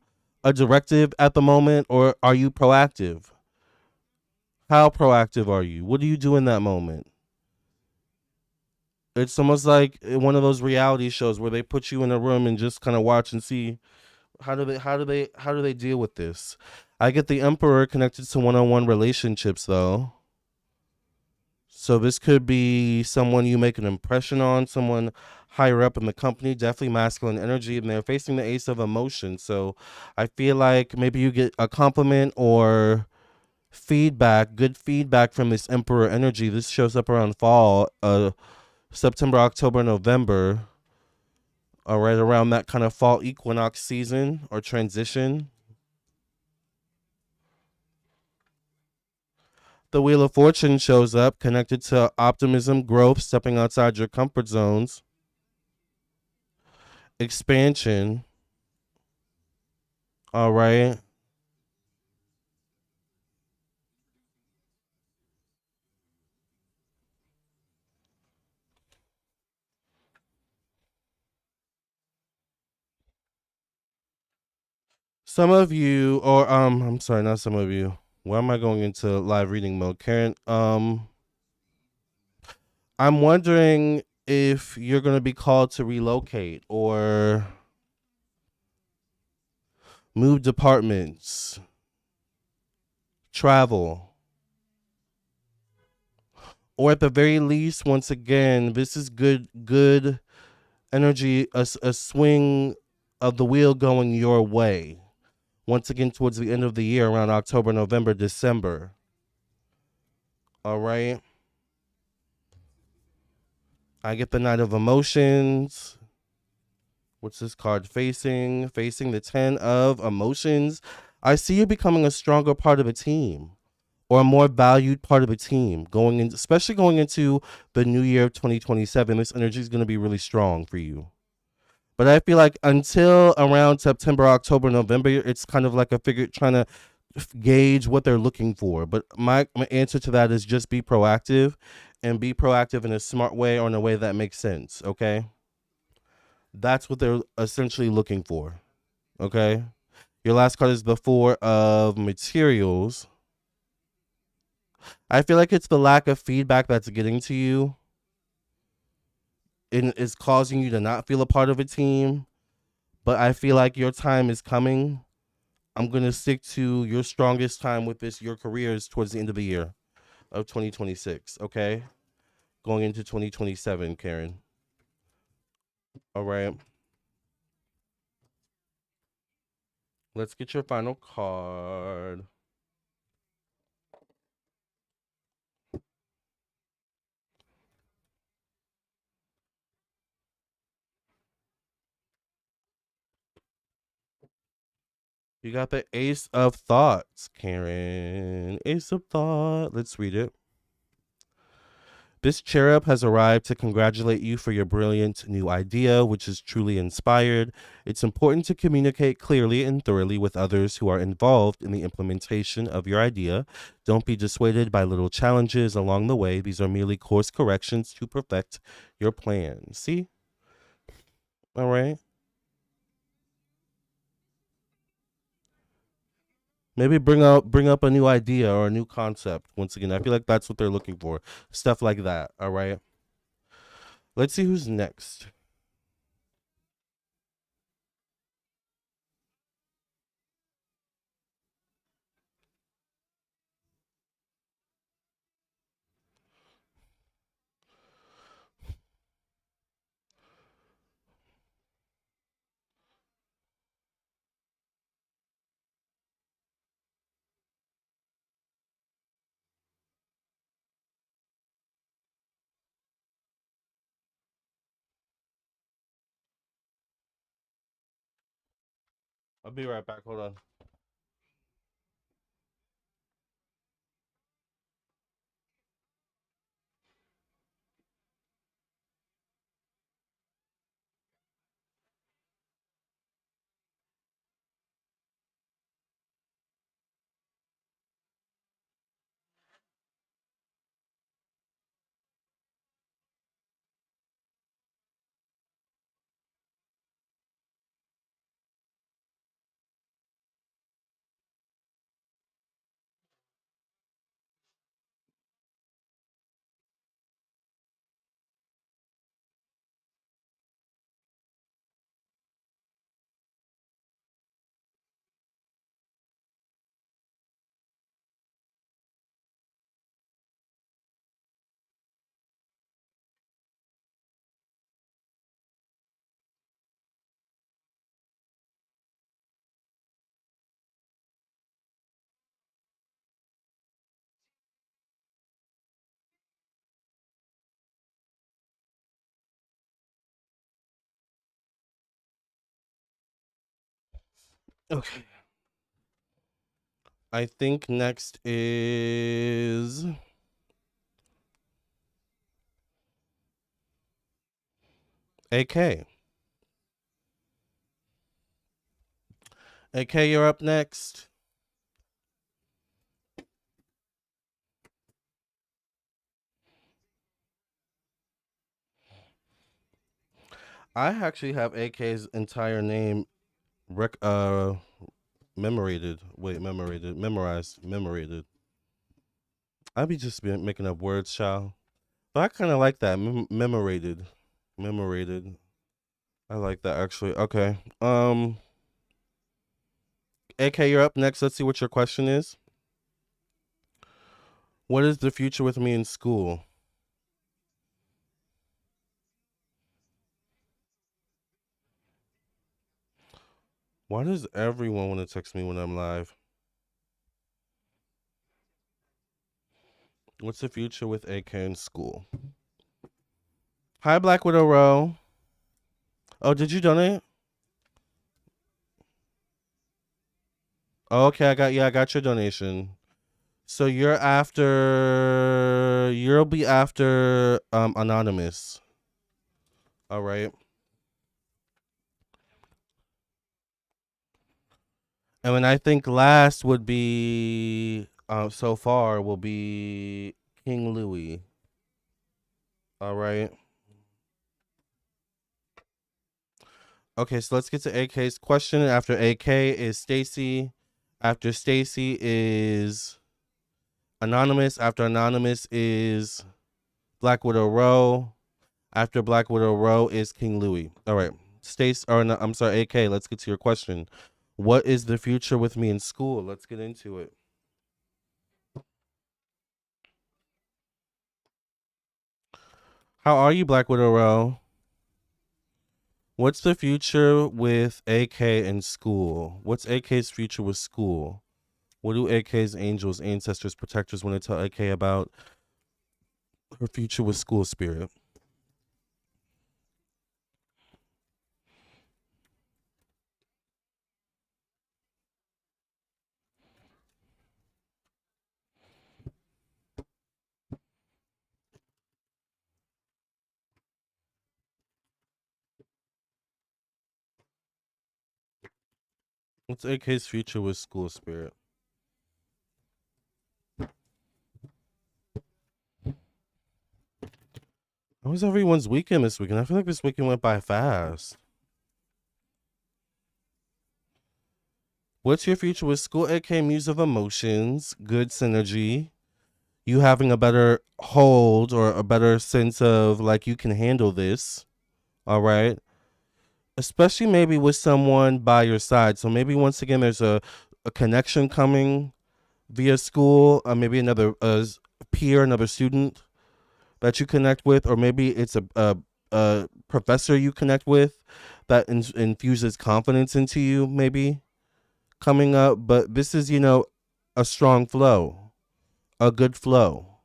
a directive at the moment, or are you proactive? How proactive are you? What do you do in that moment? It's almost like one of those reality shows where they put you in a room and just kind of watch and see how do they deal with this. I get the Emperor connected to one-on-one relationships though. So this could be someone you make an impression on, someone higher up in the company, definitely masculine energy, and they're facing the ace of emotion. So I feel like maybe you get a compliment or feedback, good feedback from this emperor energy. This shows up around fall, September, October, November, all right, around that kind of fall equinox season or transition. The Wheel of Fortune shows up connected to optimism, growth, stepping outside your comfort zones, expansion. All right. Some of you, or I'm sorry, not some of you. Why am I going into live reading mode, Karen? I'm wondering if you're going to be called to relocate or move departments, travel, or at the very least, once again, this is good energy, a swing of the wheel going your way. Once again, towards the end of the year, around October, November, December. All right. I get the Knight of Emotions. What's this card facing? Facing the 10 of Emotions. I see you becoming a stronger part of a team or a more valued part of a team going in, especially going into the new year of 2027. This energy is going to be really strong for you. But I feel like until around September, October, November, it's kind of like a figure trying to gauge what they're looking for. But my answer to that is just be proactive and be proactive in a smart way or in a way that makes sense. Okay. That's what they're essentially looking for. Okay. Your last card is the Four of Materials. I feel like it's the lack of feedback that's getting to you and is causing you to not feel a part of a team. But I feel like your time is coming. I'm gonna stick to your strongest time with this. Your career is towards the end of the year of 2026. Okay, going into 2027, Karen. All right. Let's get your final card. You got the Ace of Thoughts, Karen. Ace of Thought. Let's read it. This cherub has arrived to congratulate you for your brilliant new idea, which is truly inspired. It's important to communicate clearly and thoroughly with others who are involved in the implementation of your idea. Don't be dissuaded by little challenges along the way. These are merely course corrections to perfect your plan. See? All right. Maybe bring up a new idea or a new concept. Once again, I feel like that's what they're looking for. Stuff like that. All right. Let's see who's next. I'll be right back. Hold on. Okay. I think next is AK. AK, you're up next. I actually have AK's entire name memorated. Wait, memorized. I be just making up words, child. But I kind of like that. Memorated. I like that actually. Okay. AK, you're up next. Let's see what your question is. What is the future with me in school? Why does everyone want to text me when I'm live? What's the future with AK in school? Hi, Black Widow Row. Oh, did you donate? Oh, okay, I got your donation. So you'll be after Anonymous. All right. And then I think last would be so far will be King Louie. All right. Okay, so let's get to AK's question. After AK is Stacy. After Stacy is Anonymous. After Anonymous is Black Widow Row. After Black Widow Row is King Louie. All right. Stace or no, I'm sorry, AK, let's get to your question. What is the future with me in school? Let's get into it. How are you, Black Widow Row? What's the future with AK in school? What's AK's future with school? What do AK's angels, ancestors, protectors want to tell AK about her future with school spirit? What's AK's future with school spirit? How was everyone's weekend this weekend? I feel like this weekend went by fast. What's your future with school? AK Muse of Emotions, good synergy, you having a better hold or a better sense of like you can handle this. All right. Especially maybe with someone by your side. So maybe once again there's a connection coming via school, maybe another peer, another student that you connect with, or maybe it's a professor you connect with that infuses confidence into you, maybe coming up. But this is, a strong flow, a good flow.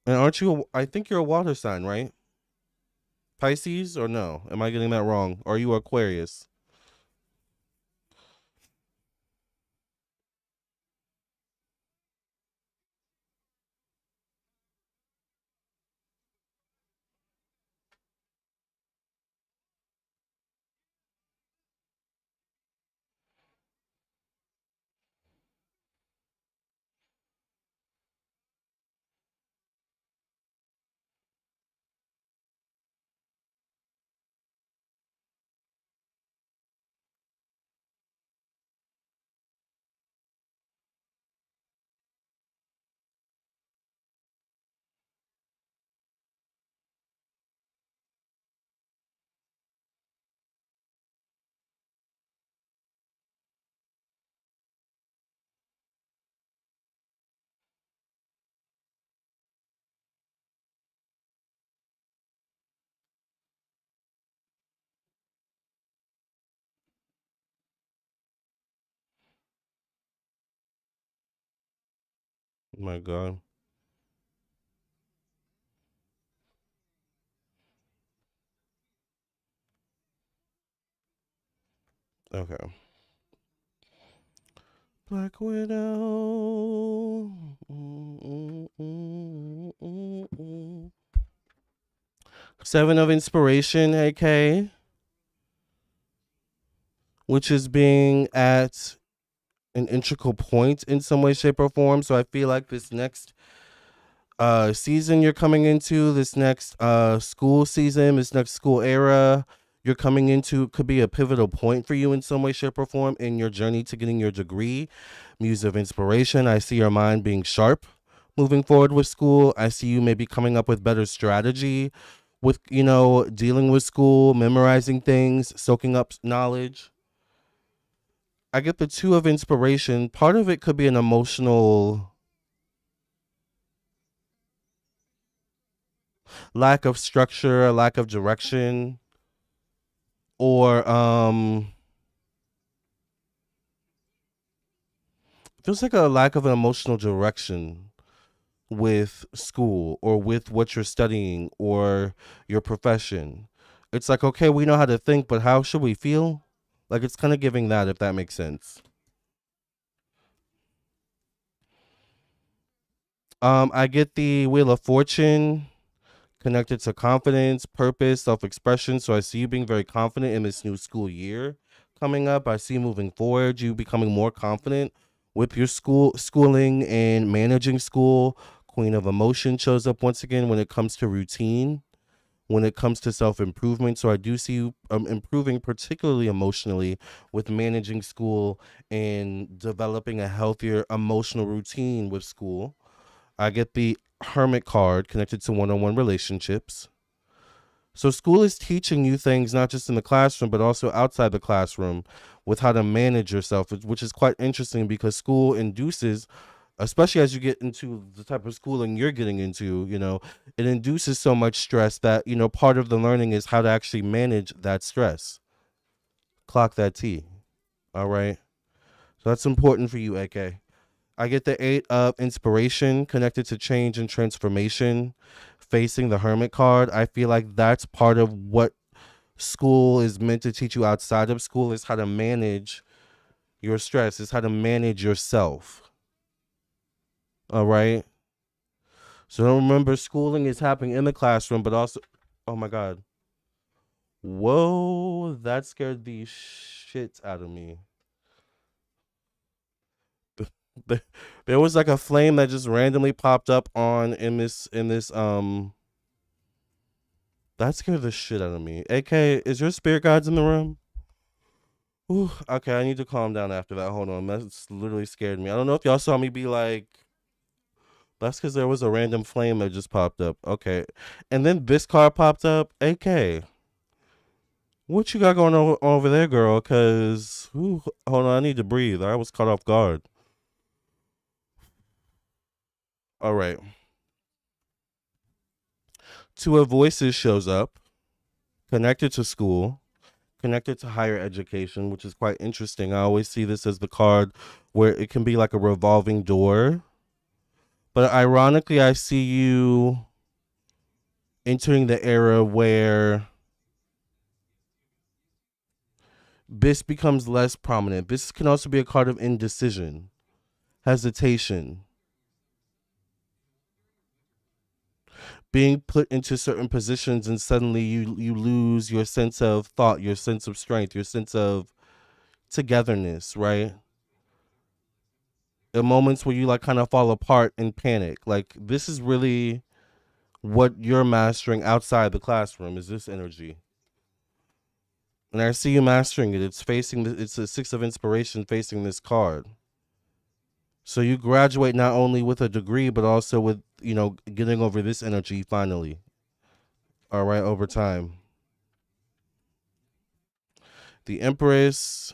And aren't you, I think you're a water sign, right? Pisces or no? Am I getting that wrong? Or are you Aquarius? Oh my God. Okay. Black Widow. Seven of Inspiration, AK, which is being at an integral point in some way, shape, or form. So I feel like this next season you're coming into, this next school season, this next school era you're coming into could be a pivotal point for you in some way, shape, or form in your journey to getting your degree. Muse of Inspiration. I see your mind being sharp moving forward with school. I see you maybe coming up with better strategy with, dealing with school, memorizing things, soaking up knowledge. I get the two of inspiration. Part of it could be an emotional lack of structure, a lack of direction, or feels like a lack of an emotional direction with school or with what you're studying or your profession. It's like, okay, we know how to think, but how should we feel? Like it's kind of giving that, if that makes sense. I get the Wheel of Fortune connected to confidence, purpose, self expression. So I see you being very confident in this new school year coming up. I see moving forward, you becoming more confident with your schooling and managing school. Queen of Emotion shows up once again when it comes to routine, when it comes to self improvement. So I do see you improving, particularly emotionally, with managing school and developing a healthier emotional routine with school. I get the Hermit card connected to one on one relationships. So school is teaching you things not just in the classroom, but also outside the classroom with how to manage yourself, which is quite interesting because school induces, especially as you get into the type of schooling you're getting into, it induces so much stress that, part of the learning is how to actually manage that stress. Clock that T. All right. So that's important for you, AK. I get the eight of inspiration connected to change and transformation. Facing the hermit card, I feel like that's part of what school is meant to teach you outside of school is how to manage your stress, is how to manage yourself. All right. So remember, schooling is happening in the classroom, but also, oh my God. Whoa, that scared the shit out of me. There was like a flame that just randomly popped up on in this. That scared the shit out of me. AK, is your spirit guides in the room? Ooh, okay, I need to calm down after that. Hold on. That's literally scared me. I don't know if y'all saw me be like, that's because there was a random flame that just popped up. Okay. And then this car popped up. AK, what you got going on over there, girl? Because, hold on, I need to breathe. I was caught off guard. All right. Two of Voices shows up, connected to school, connected to higher education, which is quite interesting. I always see this as the card where it can be like a revolving door. But ironically, I see you entering the era where this becomes less prominent. This can also be a card of indecision, hesitation, being put into certain positions and suddenly you lose your sense of thought, your sense of strength, your sense of togetherness, right? In moments where you like kind of fall apart in panic. Like this is really what you're mastering outside the classroom is this energy. And I see you mastering it. It's a six of inspiration facing this card. So you graduate not only with a degree, but also with, getting over this energy finally. All right, over time. The Empress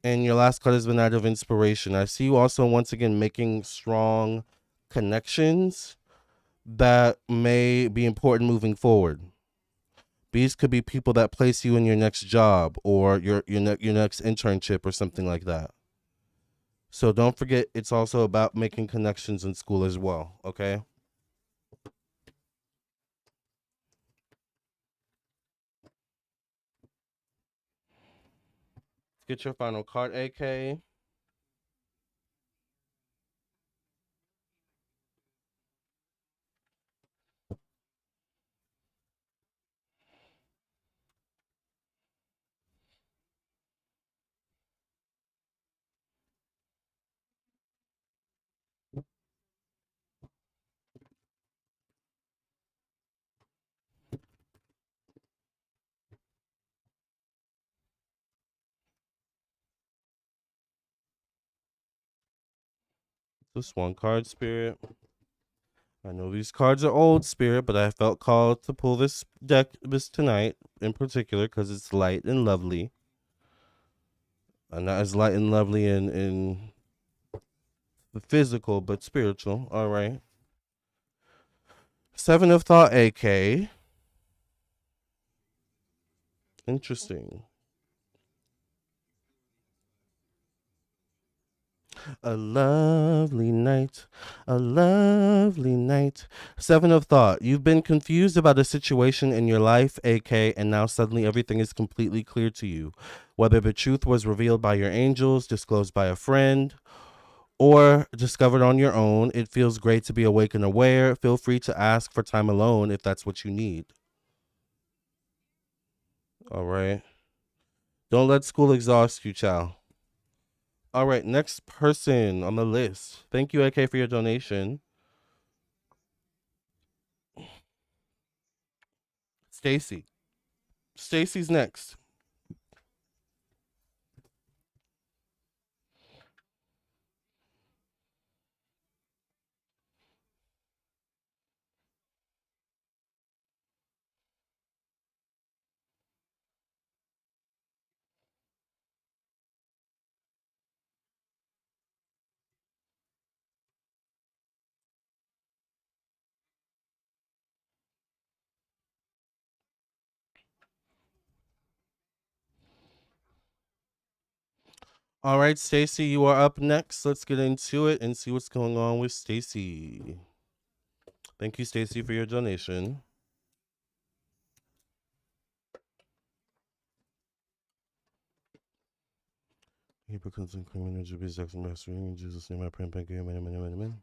and your last card is the Knight of Inspiration. I see you also once again making strong connections that may be important moving forward. These could be people that place you in your next job or your next internship or something like that. So don't forget, it's also about making connections in school as well. Okay, get your final card, AK. Just one card, Spirit. I know these cards are old, Spirit, but I felt called to pull this deck this tonight in particular because it's light and lovely. Not as light and lovely in the physical, but spiritual. All right. Seven of Thought, AK. Interesting. A lovely night, a lovely night. Seven of Thought. You've been confused about a situation in your life, AK, and now suddenly everything is completely clear to you. Whether the truth was revealed by your angels, disclosed by a friend, or discovered on your own, it feels great to be awake and aware. Feel free to ask for time alone if that's what you need. All right. Don't let school exhaust you, child. All right, next person on the list. Thank you, AK, for your donation. Stacy. Stacy's next. All right, Stacy, you are up next. Let's get into it and see what's going on with Stacy. Thank you, Stacy, for your donation. He becomes in criminal to be sex and mastering. In Jesus' name, I pray and thank you. Amen, amen, amen,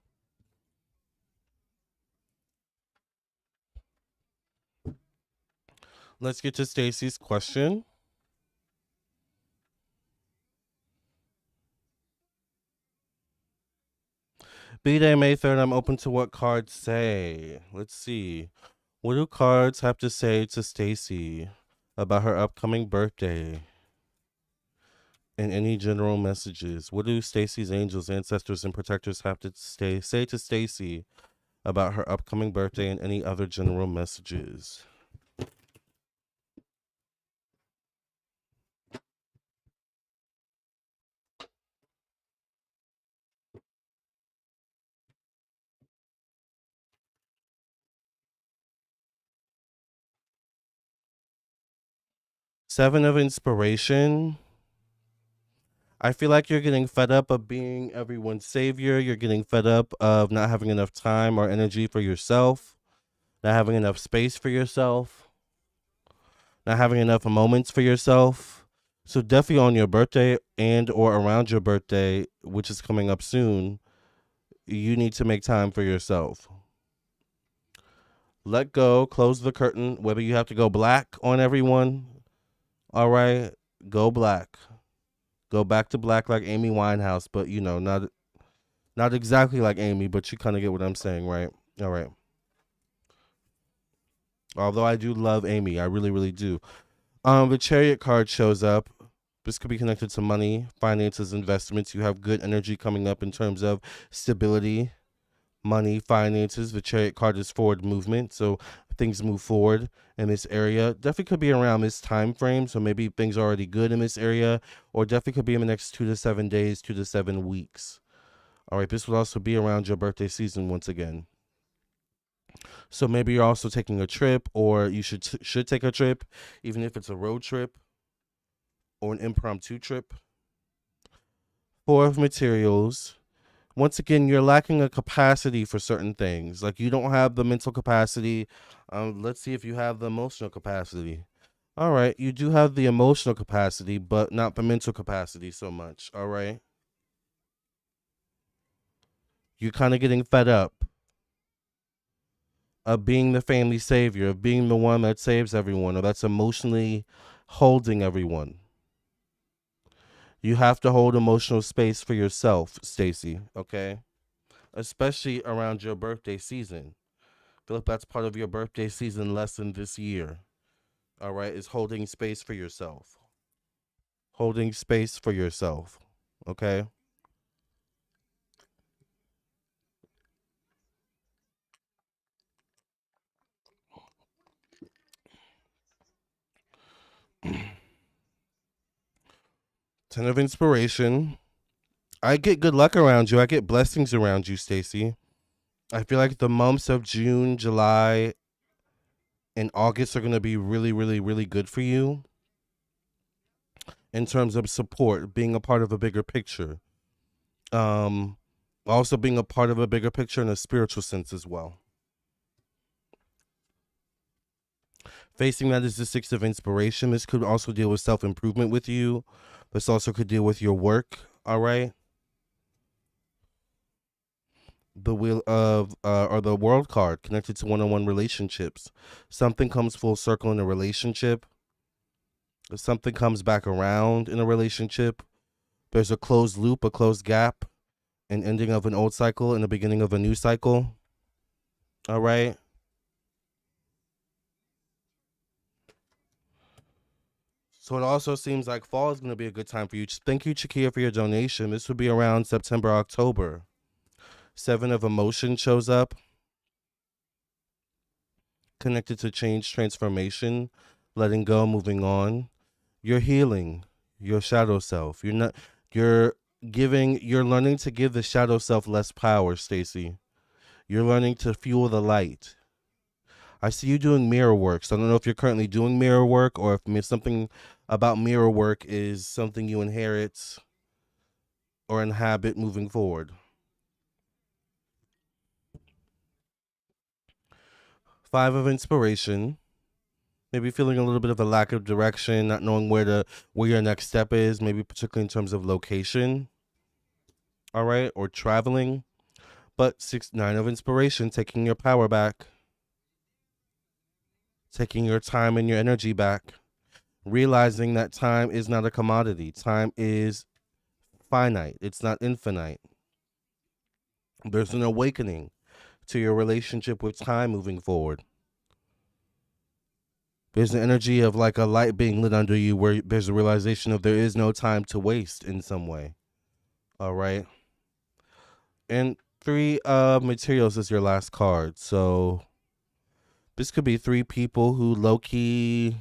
amen. Let's get to Stacy's question. B-Day, May 3rd, I'm open to what cards say. Let's see. What do cards have to say to Stacy about her upcoming birthday? And any general messages? What do Stacy's angels, ancestors, and protectors have to say to Stacy about her upcoming birthday and any other general messages? Seven of Inspiration. I feel like you're getting fed up of being everyone's savior. You're getting fed up of not having enough time or energy for yourself, not having enough space for yourself, not having enough moments for yourself. So definitely on your birthday and or around your birthday, which is coming up soon, you need to make time for yourself. Let go, close the curtain, whether you have to go black on everyone. All right, go black. Go back to black like Amy Winehouse, but not exactly like Amy, but you kind of get what I'm saying, right? All right. Although I do love Amy, I really, really do. The Chariot card shows up. This could be connected to money, finances, investments. You have good energy coming up in terms of stability, money, finances. The Chariot card is forward movement, so things move forward in this area. Definitely could be around this time frame, so maybe things are already good in this area, or definitely could be in the next 2 to 7 days, 2 to 7 weeks. All right, this will also be around your birthday season once again. So maybe you're also taking a trip, or you should take a trip, even if it's a road trip or an impromptu trip. Four of materials. Once again, you're lacking a capacity for certain things. Like you don't have the mental capacity. Let's see if you have the emotional capacity. All right, you do have the emotional capacity, but not the mental capacity so much. All right, you're kind of getting fed up of being the family savior, of being the one that saves everyone, or that's emotionally holding everyone. You have to hold emotional space for yourself, Stacy, okay? Especially around your birthday season. I feel like that's part of your birthday season lesson this year. All right, is holding space for yourself. Holding space for yourself. Okay? Ten of inspiration. I get good luck around you. I get blessings around you, Stacy. I feel like the months of June, July, and August are going to be really, really, really good for you in terms of support, being a part of a bigger picture. Um, Also being a part of a bigger picture in a spiritual sense as well. Facing that is the six of inspiration. This could also deal with self improvement with you. This also could deal with your work. All right. The wheel of or the world card connected to one-on-one relationships. Something comes full circle in a relationship. Something comes back around in a relationship. There's a closed loop, a closed gap, an ending of an old cycle and the beginning of a new cycle. All right. So it also seems like fall is going to be a good time for you. Thank you, Chaquia, for your donation. This would be around September, October. Seven of emotion shows up, connected to change, transformation, letting go, moving on. You're healing your shadow self. You're you're learning to give the shadow self less power, Stacy. You're learning to fuel the light. I see you doing mirror work. So I don't know if you're currently doing mirror work or if something about mirror work is something you inherit or inhabit moving forward. Five of inspiration. Maybe feeling a little bit of a lack of direction, not knowing where your next step is, maybe particularly in terms of location. All right, or traveling. But nine of inspiration, taking your power back, taking your time and your energy back, realizing that time is not a commodity. Time is finite. It's not infinite. There's an awakening to your relationship with time moving forward. There's an energy of like a light being lit under you where there's a realization of there is no time to waste in some way. All right. And three of materials is your last card. So this could be three people who low key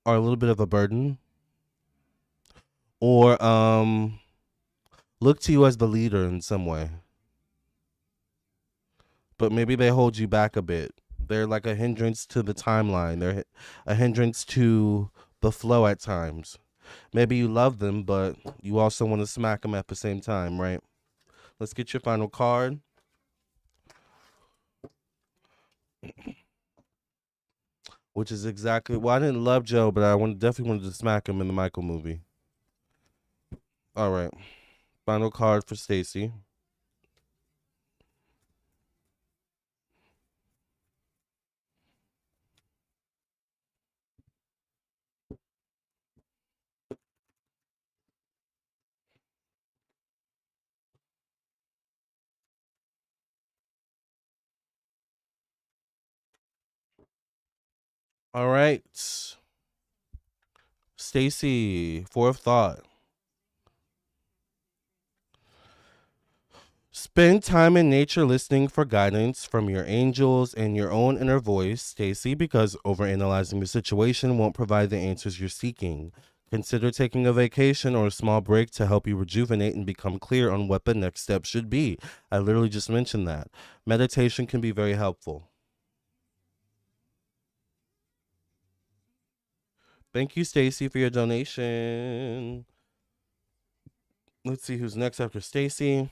are a little bit of a burden or look to you as the leader in some way. But maybe they hold you back a bit. They're like a hindrance to the timeline. They're a hindrance to the flow at times. Maybe you love them, but you also want to smack them at the same time, right? Let's get your final card. Which is exactly, well, I didn't love Joe, but definitely wanted to smack him in the Michael movie. All right. Final card for Stacy. All right. Stacy, fourth thought. Spend time in nature listening for guidance from your angels and your own inner voice, Stacy, because overanalyzing the situation won't provide the answers you're seeking. Consider taking a vacation or a small break to help you rejuvenate and become clear on what the next step should be. I literally just mentioned that. Meditation can be very helpful. Thank you, Stacy, for your donation. Let's see who's next after Stacy.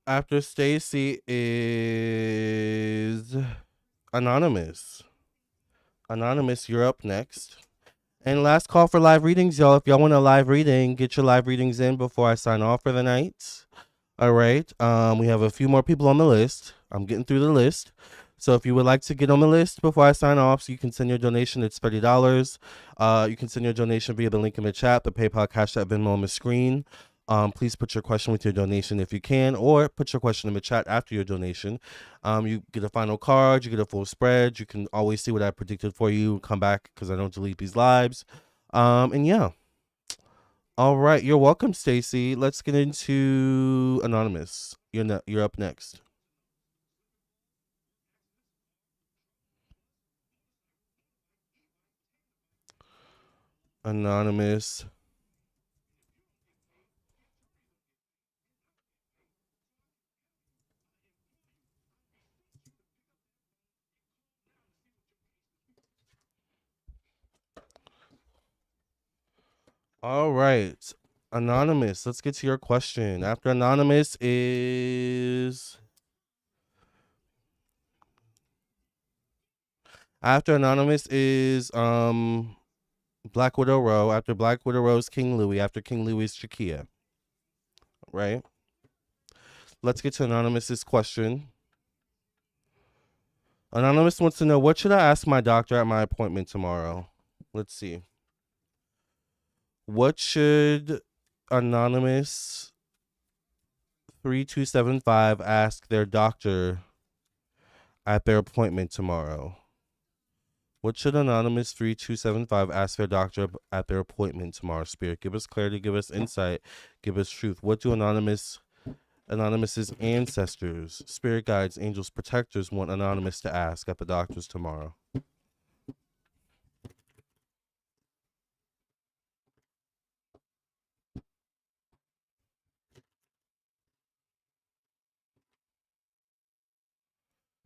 After Stacy is Anonymous. Anonymous, you're up next. And last call for live readings, y'all. If y'all want a live reading, get your live readings in before I sign off for the night. All right. We have a few more people on the list. I'm getting through the list. So if you would like to get on the list before I sign off, so you can send your donation. It's $30. You can send your donation via the link in the chat, the PayPal, Cash App, Venmo on the screen. Please put your question with your donation if you can, or put your question in the chat after your donation. You get a final card, you get a full spread. You can always see what I predicted for you. Come back because I don't delete these lives. And yeah. All right, you're welcome, Stacy. Let's get into Anonymous. You're up next. Anonymous. All right. Anonymous, let's get to your question. After Anonymous is Black Widow Row. After Black Widow Row is King Louie. After King Louie is Chaquia. Right? Let's get to Anonymous's question. Anonymous wants to know, what should I ask my doctor at my appointment tomorrow? Let's see. What should Anonymous 3275 ask their doctor at their appointment tomorrow? What should Anonymous 3275 ask their doctor at their appointment tomorrow? Spirit, give us clarity, give us insight, give us truth. What do Anonymous's ancestors, spirit guides, angels, protectors want Anonymous to ask at the doctor's tomorrow?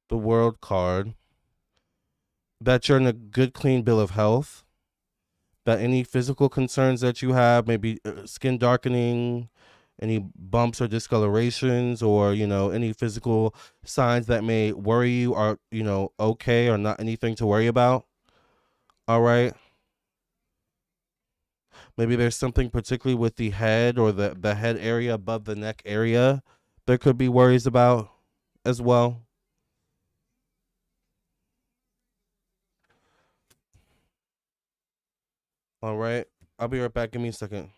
The World card. That you're in a good, clean bill of health. That any physical concerns that you have, maybe skin darkening, any bumps or discolorations, or any physical signs that may worry you, are okay, or not anything to worry about. All right. Maybe there's something particularly with the head, or the head area above the neck area, there could be worries about as well. All right. I'll be right back. Give me a second.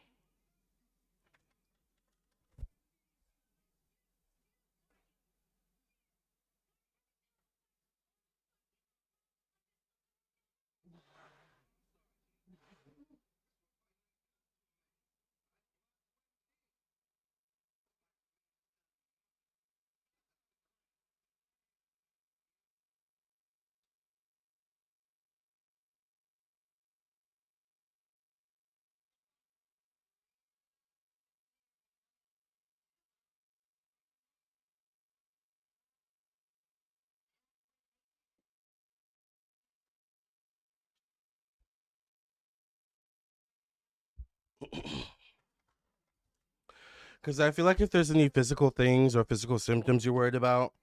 Because I feel like if there's any physical things or physical symptoms you're worried about,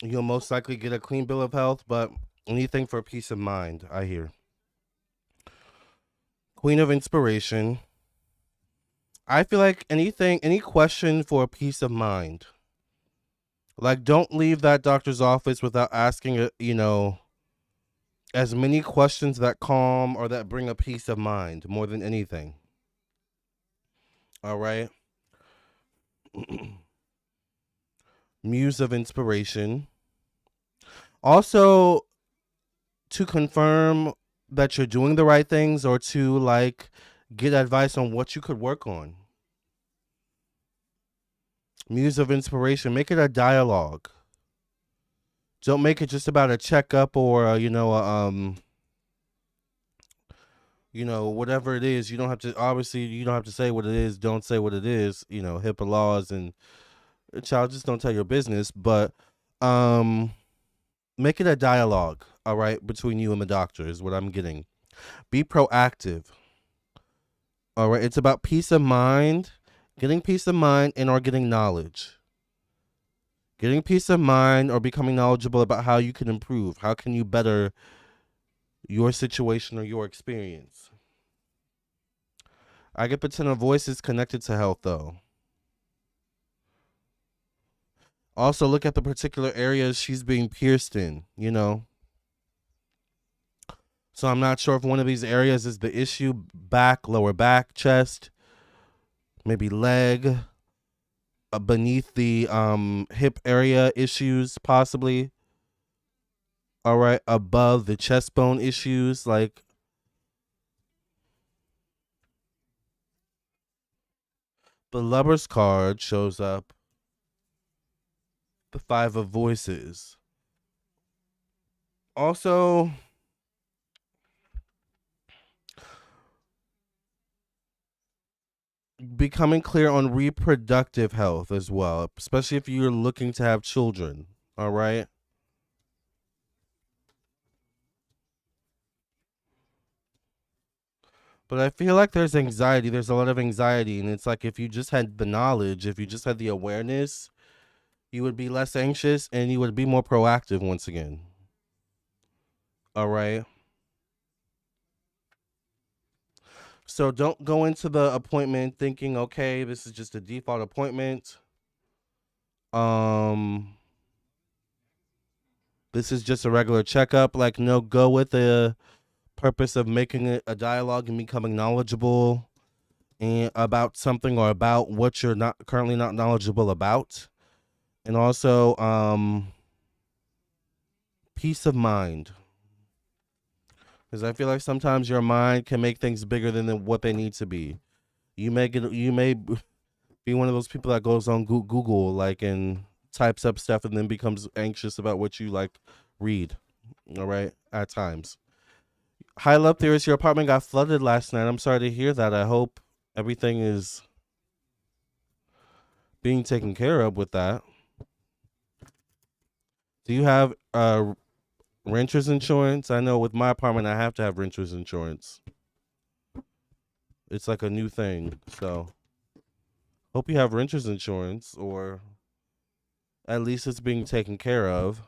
you'll most likely get a clean bill of health, but anything for peace of mind, I hear. Queen of Inspiration. I feel like any question for peace of mind. Like, don't leave that doctor's office without asking, as many questions that calm or that bring a peace of mind more than anything. All right. Muse of Inspiration. Also, to confirm that you're doing the right things, or to like get advice on what you could work on. Muse of Inspiration. Make it a dialogue. Don't make it just about a checkup, or whatever it is. You don't have to, obviously, you don't have to say what it is. Don't say what it is. HIPAA laws, and child, just don't tell your business. But um make it a dialogue, all right, between you and the doctor is what I'm getting. Be proactive. All right, it's about peace of mind, getting peace of mind, and or getting knowledge. Getting peace of mind or becoming knowledgeable about how you can improve. How can you better your situation or your experience? I get paternal voices connected to health, though. Also, look at the particular areas she's being pierced in. So I'm not sure if one of these areas is the issue: back, lower back, chest, maybe leg, beneath the hip area issues, possibly. All right, above the chest bone issues, like The Lover's card shows up the Five of Voices. Also, becoming clear on reproductive health as well, especially if you're looking to have children. All right. But I feel like there's anxiety. There's a lot of anxiety. And it's like if you just had the knowledge, if you just had the awareness, you would be less anxious and you would be more proactive once again. All right. So don't go into the appointment thinking, okay, this is just a default appointment. Um, this is just a regular checkup. Like, no, go with the purpose of making it a dialogue and becoming knowledgeable and about something or about what you're not currently not knowledgeable about. And also, peace of mind. Because I feel like sometimes your mind can make things bigger than what they need to be. You may be one of those people that goes on Google like and types up stuff and then becomes anxious about what you like read. All right, at times. High Love Theorist, your apartment got flooded last night. I'm sorry to hear that. I hope everything is being taken care of with that. Do you have renter's insurance? I know with my apartment I have to have renter's insurance. It's like a new thing. So hope you have renter's insurance or at least it's being taken care of.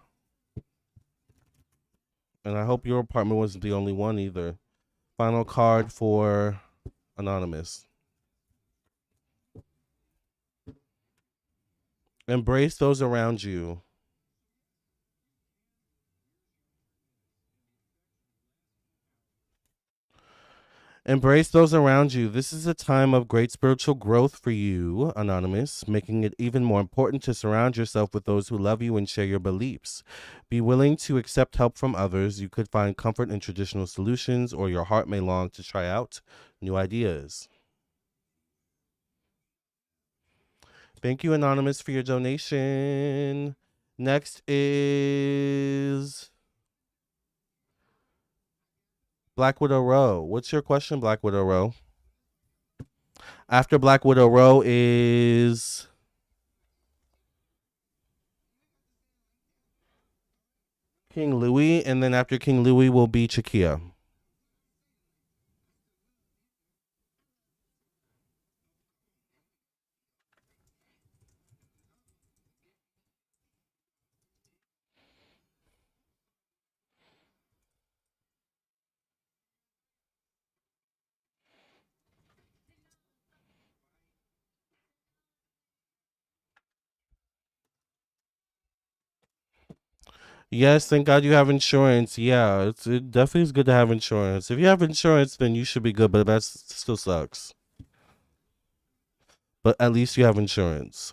And I hope your apartment wasn't the only one either. Final card for Anonymous. Embrace those around you. Embrace those around you. This is a time of great spiritual growth for you, Anonymous, making it even more important to surround yourself with those who love you and share your beliefs. Be willing to accept help from others. You could find comfort in traditional solutions, or your heart may long to try out new ideas. Thank you, Anonymous, for your donation. Next is Black Widow Row. What's your question, Black Widow Row? After Black Widow Row is King Louie, and then after King Louie will be Chaquia. Yes, thank God you have insurance. Yeah, it definitely is good to have insurance. If you have insurance, then you should be good, but that still sucks. But at least you have insurance.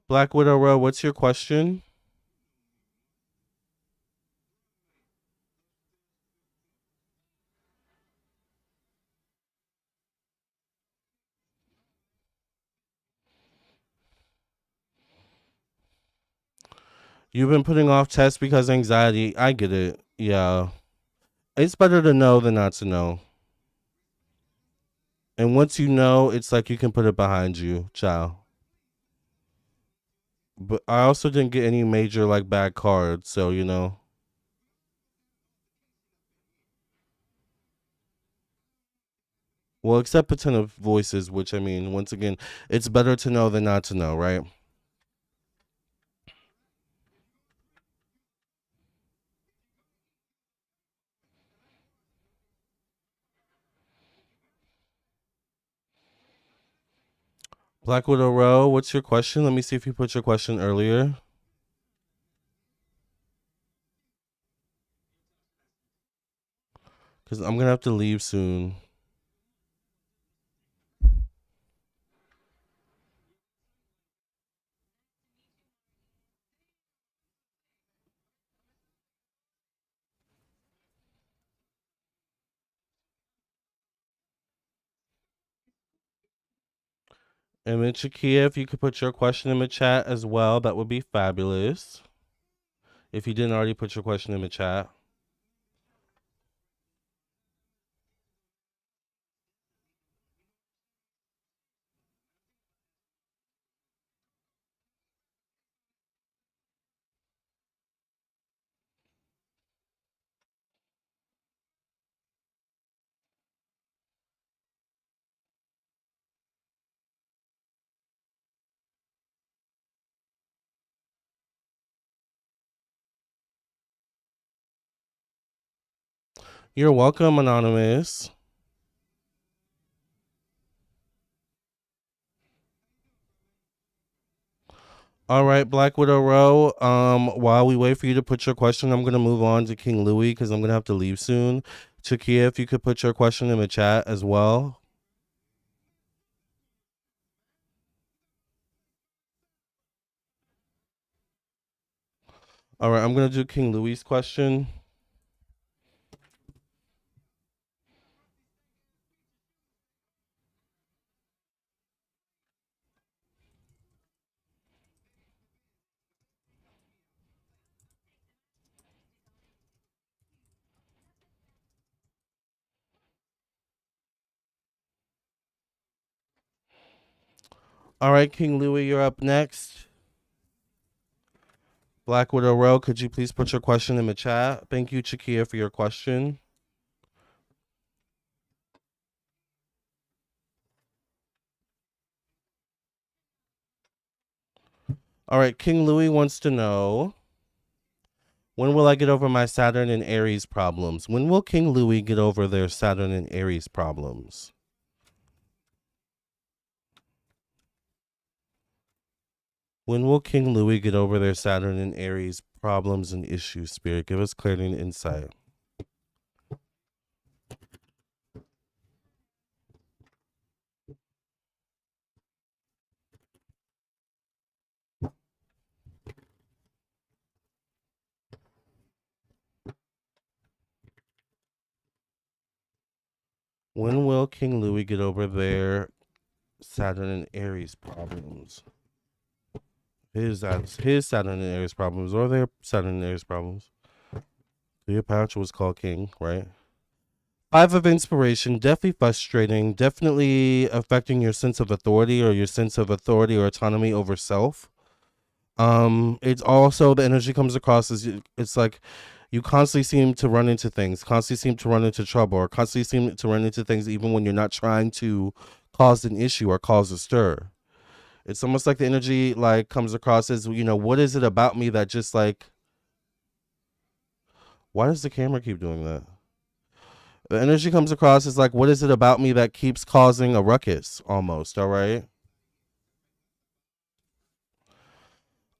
Black Widow Row, what's your question? You've been putting off tests because anxiety. I get it. Yeah. It's better to know than not to know. And once you know, it's like you can put it behind you. Ciao. But I also didn't get any major like bad cards, so you know. Well, except the Ten of Voices, which I mean, once again, it's better to know than not to know, right? Black Widow Row, what's your question? Let me see if you put your question earlier. Because I'm going to have to leave soon. And then Chaquia, if you could put your question in the chat as well, that would be fabulous. If you didn't already put your question in the chat. You're welcome, Anonymous. All right, Black Widow Row. While we wait for you to put your question, I'm gonna move on to King Louie because I'm gonna have to leave soon. Chaquia, if you could put your question in the chat as well. All right, I'm gonna do King Louie's question. All right, King Louie, you're up next. Black Widow Row, could you please put your question in the chat? Thank you, Chaquia, for your question. All right, King Louie wants to know, when will I get over my Saturn and Aries problems? When will King Louie get over their Saturn and Aries problems? When will King Louie get over their Saturn and Aries problems and issues, Spirit? Give us clarity and insight. When will King Louie get over their Saturn and Aries problems? His Saturn and Aries problems, or their Saturn and Aries problems. Cleopatra was called king, right? Five of inspiration, definitely frustrating, definitely affecting your sense of authority or your sense of authority or autonomy over self. It's also, the energy comes across as it's like you constantly seem to run into things, constantly seem to run into trouble, or constantly seem to run into things even when you're not trying to cause an issue or cause a stir. It's almost like the energy like comes across as, what is it about me that just like, why does the camera keep doing that? The energy comes across as like, what is it about me that keeps causing a ruckus almost, all right?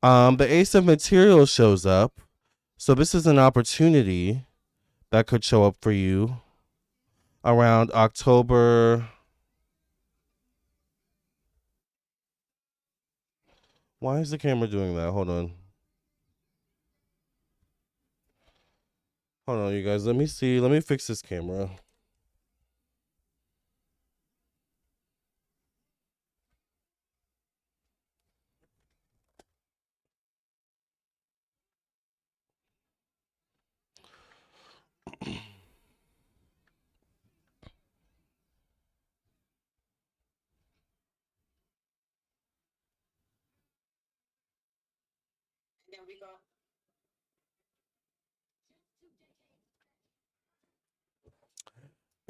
The Ace of Materials shows up. So this is an opportunity that could show up for you around October. Why is the camera doing that? Hold on. Hold on, you guys. Let me see. Let me fix this camera.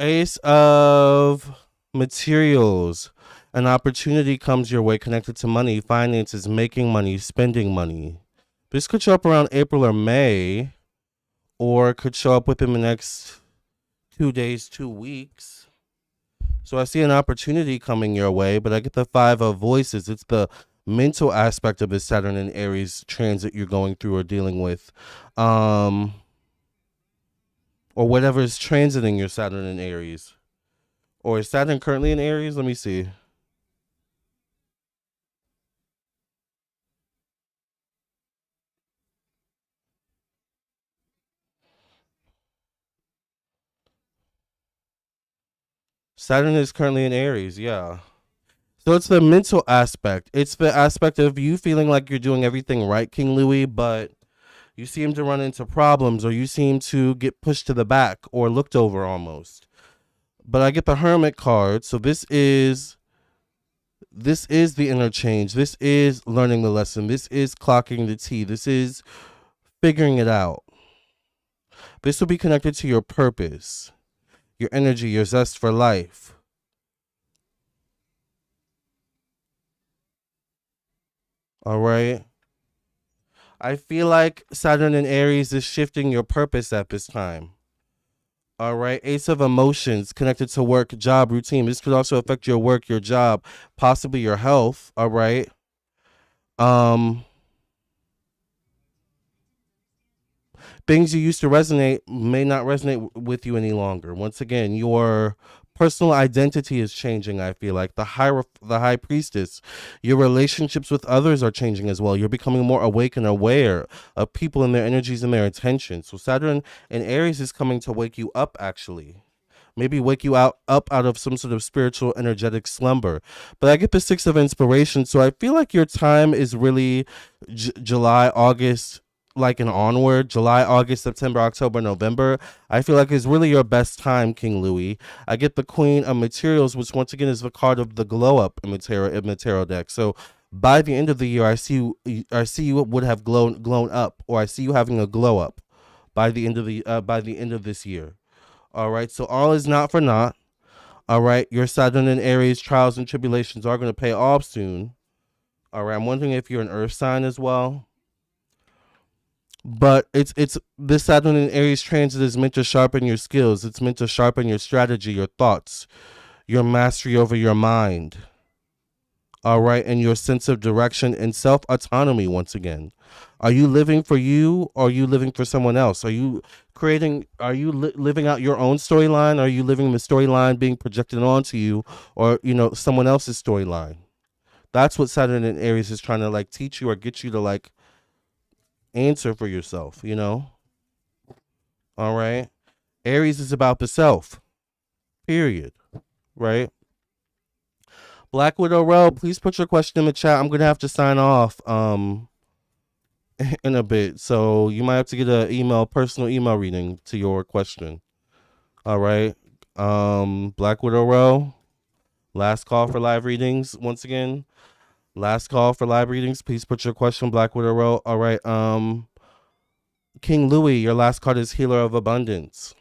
Ace of Materials. An opportunity comes your way connected to money, finances, making money, spending money. This could show up around April or May, or it could show up within the next 2 days, 2 weeks. So I see an opportunity coming your way, but I get the Five of Voices. It's the mental aspect of this Saturn and Aries transit you're going through or dealing with. or whatever is transiting your Saturn in Aries. Or is Saturn currently in Aries? Let me see. Saturn is currently in Aries, yeah. So it's the mental aspect. It's the aspect of you feeling like you're doing everything right, King Louis, but you seem to run into problems or you seem to get pushed to the back or looked over almost. But I get the Hermit card, so this is the interchange. This is learning the lesson. This is clocking the T. This is figuring it out. This will be connected to your purpose, your energy, your zest for life. All right. I feel like Saturn and Aries is shifting your purpose at this time. All right. Ace of emotions connected to work, job, routine. This could also affect your work, your job, possibly your health. All right. Um, Things you used to resonate may not resonate with you any longer. Once again, your personal identity is changing. I feel like the high priestess, your relationships with others are changing as well. You're becoming more awake and aware of people and their energies and their intentions. So Saturn and Aries is coming to wake you up. Actually, maybe wake you out up out of some sort of spiritual energetic slumber. But I get the six of inspiration, so I feel like your time is really July, August, like an onward. July, August, September, October, November, I feel like is really your best time, King Louis. I get the Queen of Materials, which once again is the card of the glow up in the tarot deck. So by the end of the year, I see you would have glown up, or I see you having a glow up by the end of this year. All right. So all is not for naught. All right. Your Saturn and Aries trials and tribulations are going to pay off soon. All right. I'm wondering if you're an earth sign as well. But it's this Saturn and Aries transit is meant to sharpen your skills. It's meant to sharpen your strategy, your thoughts, your mastery over your mind. All right. And your sense of direction and self autonomy once again. Are you living for you or are you living for someone else? Are you living out your own storyline? Are you living the storyline being projected onto you or, someone else's storyline? That's what Saturn and Aries is trying to like teach you or get you to like answer for yourself. All right. Aries is about the self, period. Right. Black Widow Row, please put your question in the chat. I'm going to have to sign off. In a bit. So you might have to get a personal email reading to your question. All right. Black Widow Row. Last call for live readings. Once again, last call for live readings. Please put your question, Black Widow Row. All right. King Louis, your last card is Healer of Abundance.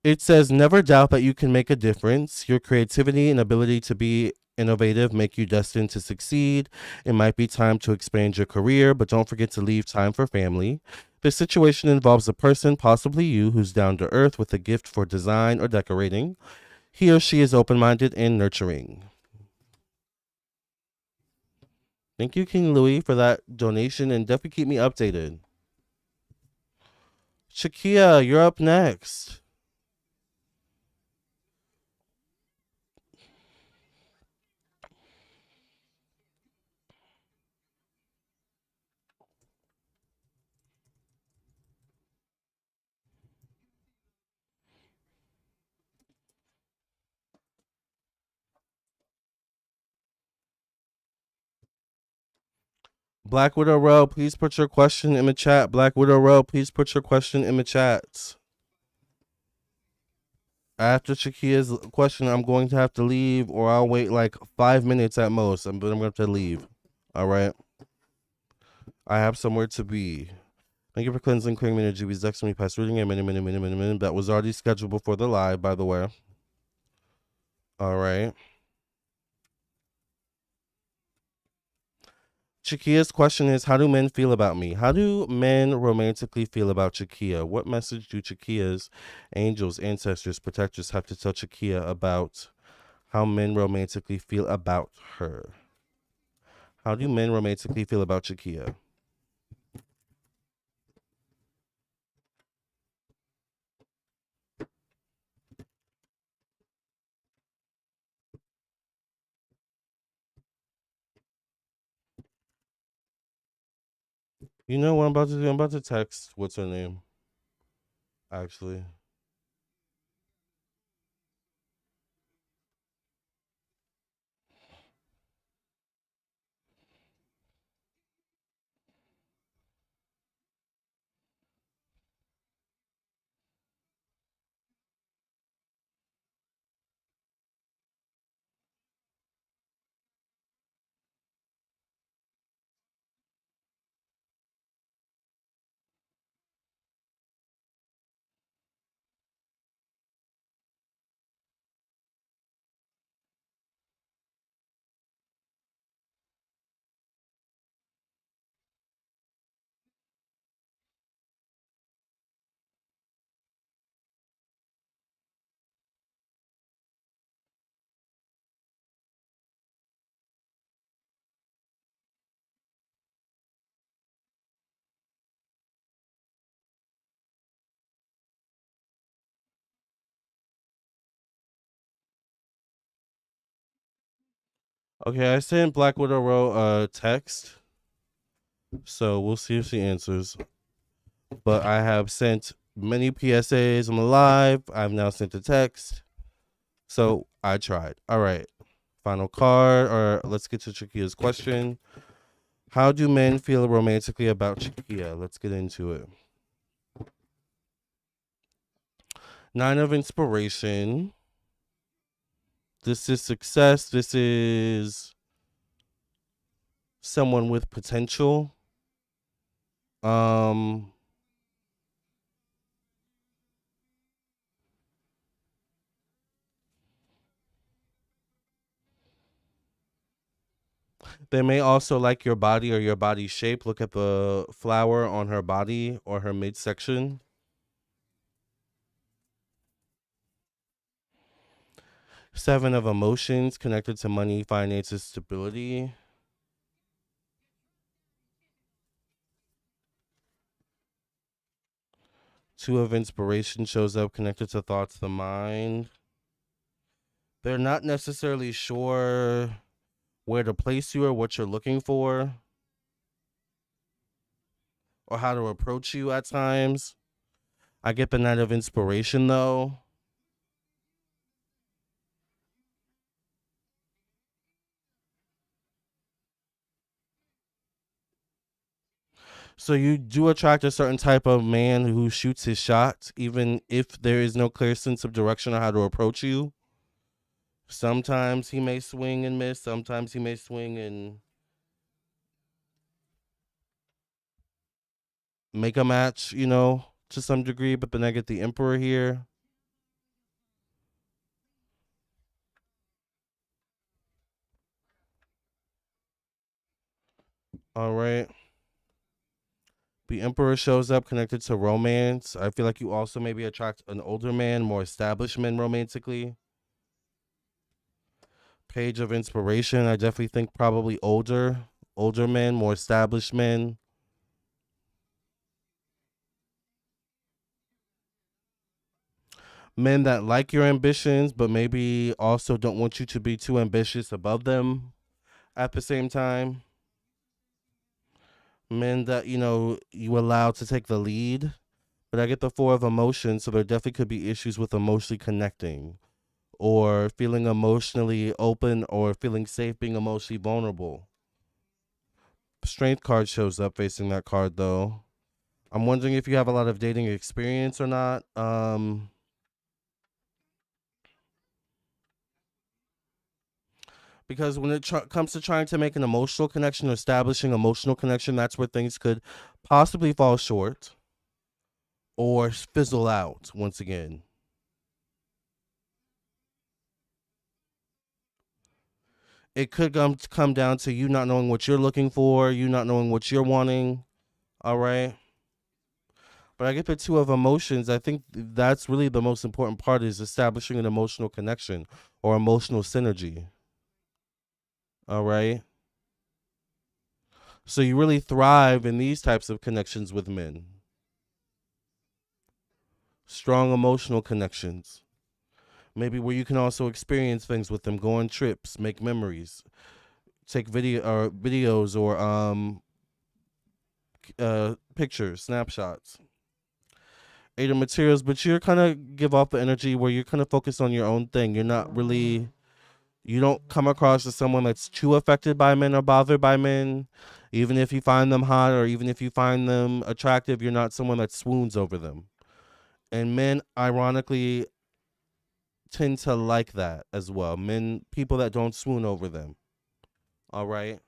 It says, never doubt that you can make a difference. Your creativity and ability to be innovative make you destined to succeed. It might be time to expand your career, but don't forget to leave time for family. This situation involves a person, possibly you, who's down to earth with a gift for design or decorating. He or she is open minded and nurturing. Thank you, King Louis, for that donation, and definitely keep me updated. Chaquia, you're up next. Black Widow Row, please put your question in the chat. Black Widow Row, please put your question in the chat. After Shakia's question, I'm going to have to leave, or I'll wait like 5 minutes at most, but I'm going to have to leave. All right. I have somewhere to be. Thank you for cleansing, clearing me energy. Please me past reading a minute. That was already scheduled before the live, by the way. All right. Chakia's question is, how do men feel about me? How do men romantically feel about Chakia? What message do Chakia's angels, ancestors, protectors have to tell Chakia about how men romantically feel about her? How do men romantically feel about Chakia? You know what I'm about to do? I'm about to text. What's her name? Actually. Okay, I sent Black Widow a text, so we'll see if she answers. But I have sent many PSAs on the live. I've now sent a text. So I tried. All right. Final card, or let's get to Chaquia's question. How do men feel romantically about Chaquia? Let's get into it. Nine of Inspiration. This is success. This is someone with potential. Um, they may also like your body or your body shape. Look at the flower on her body or her midsection. Seven of Emotions connected to money, finances, stability. Two of Inspiration shows up connected to thoughts, the mind. They're not necessarily sure where to place you or what you're looking for or how to approach you at times. I get the Night of Inspiration though. So you do attract a certain type of man who shoots his shot, even if there is no clear sense of direction or how to approach you. Sometimes he may swing and miss. Sometimes he may swing and make a match, to some degree. But then I get the Emperor here. All right. The Emperor shows up connected to romance. I feel like you also maybe attract an older man, more established men romantically. Page of Inspiration. I definitely think probably older men, more established men. Men that like your ambitions, but maybe also don't want you to be too ambitious above them at the same time. Men that, you allow to take the lead. But I get the Four of Emotions, so there definitely could be issues with emotionally connecting or feeling emotionally open or feeling safe being emotionally vulnerable. Strength card shows up facing that card though. I'm wondering if you have a lot of dating experience or not. Because when it comes to trying to make an emotional connection or establishing emotional connection, that's where things could possibly fall short or fizzle out once again. It could come down to you not knowing what you're looking for, you not knowing what you're wanting. All right. But I get the Two of Emotions. I think that's really the most important part is establishing an emotional connection or emotional synergy. All right. So you really thrive in these types of connections with men. Strong emotional connections. Maybe where you can also experience things with them, go on trips, make memories, take videos or pictures, snapshots. Eight of materials, but you're kind of give off the energy where you're kind of focused on your own thing. You're not really, you don't come across as someone that's too affected by men or bothered by men. Even if you find them hot or even if you find them attractive, you're not someone that swoons over them. And men, ironically, tend to like that as well. Men, people that don't swoon over them. All right.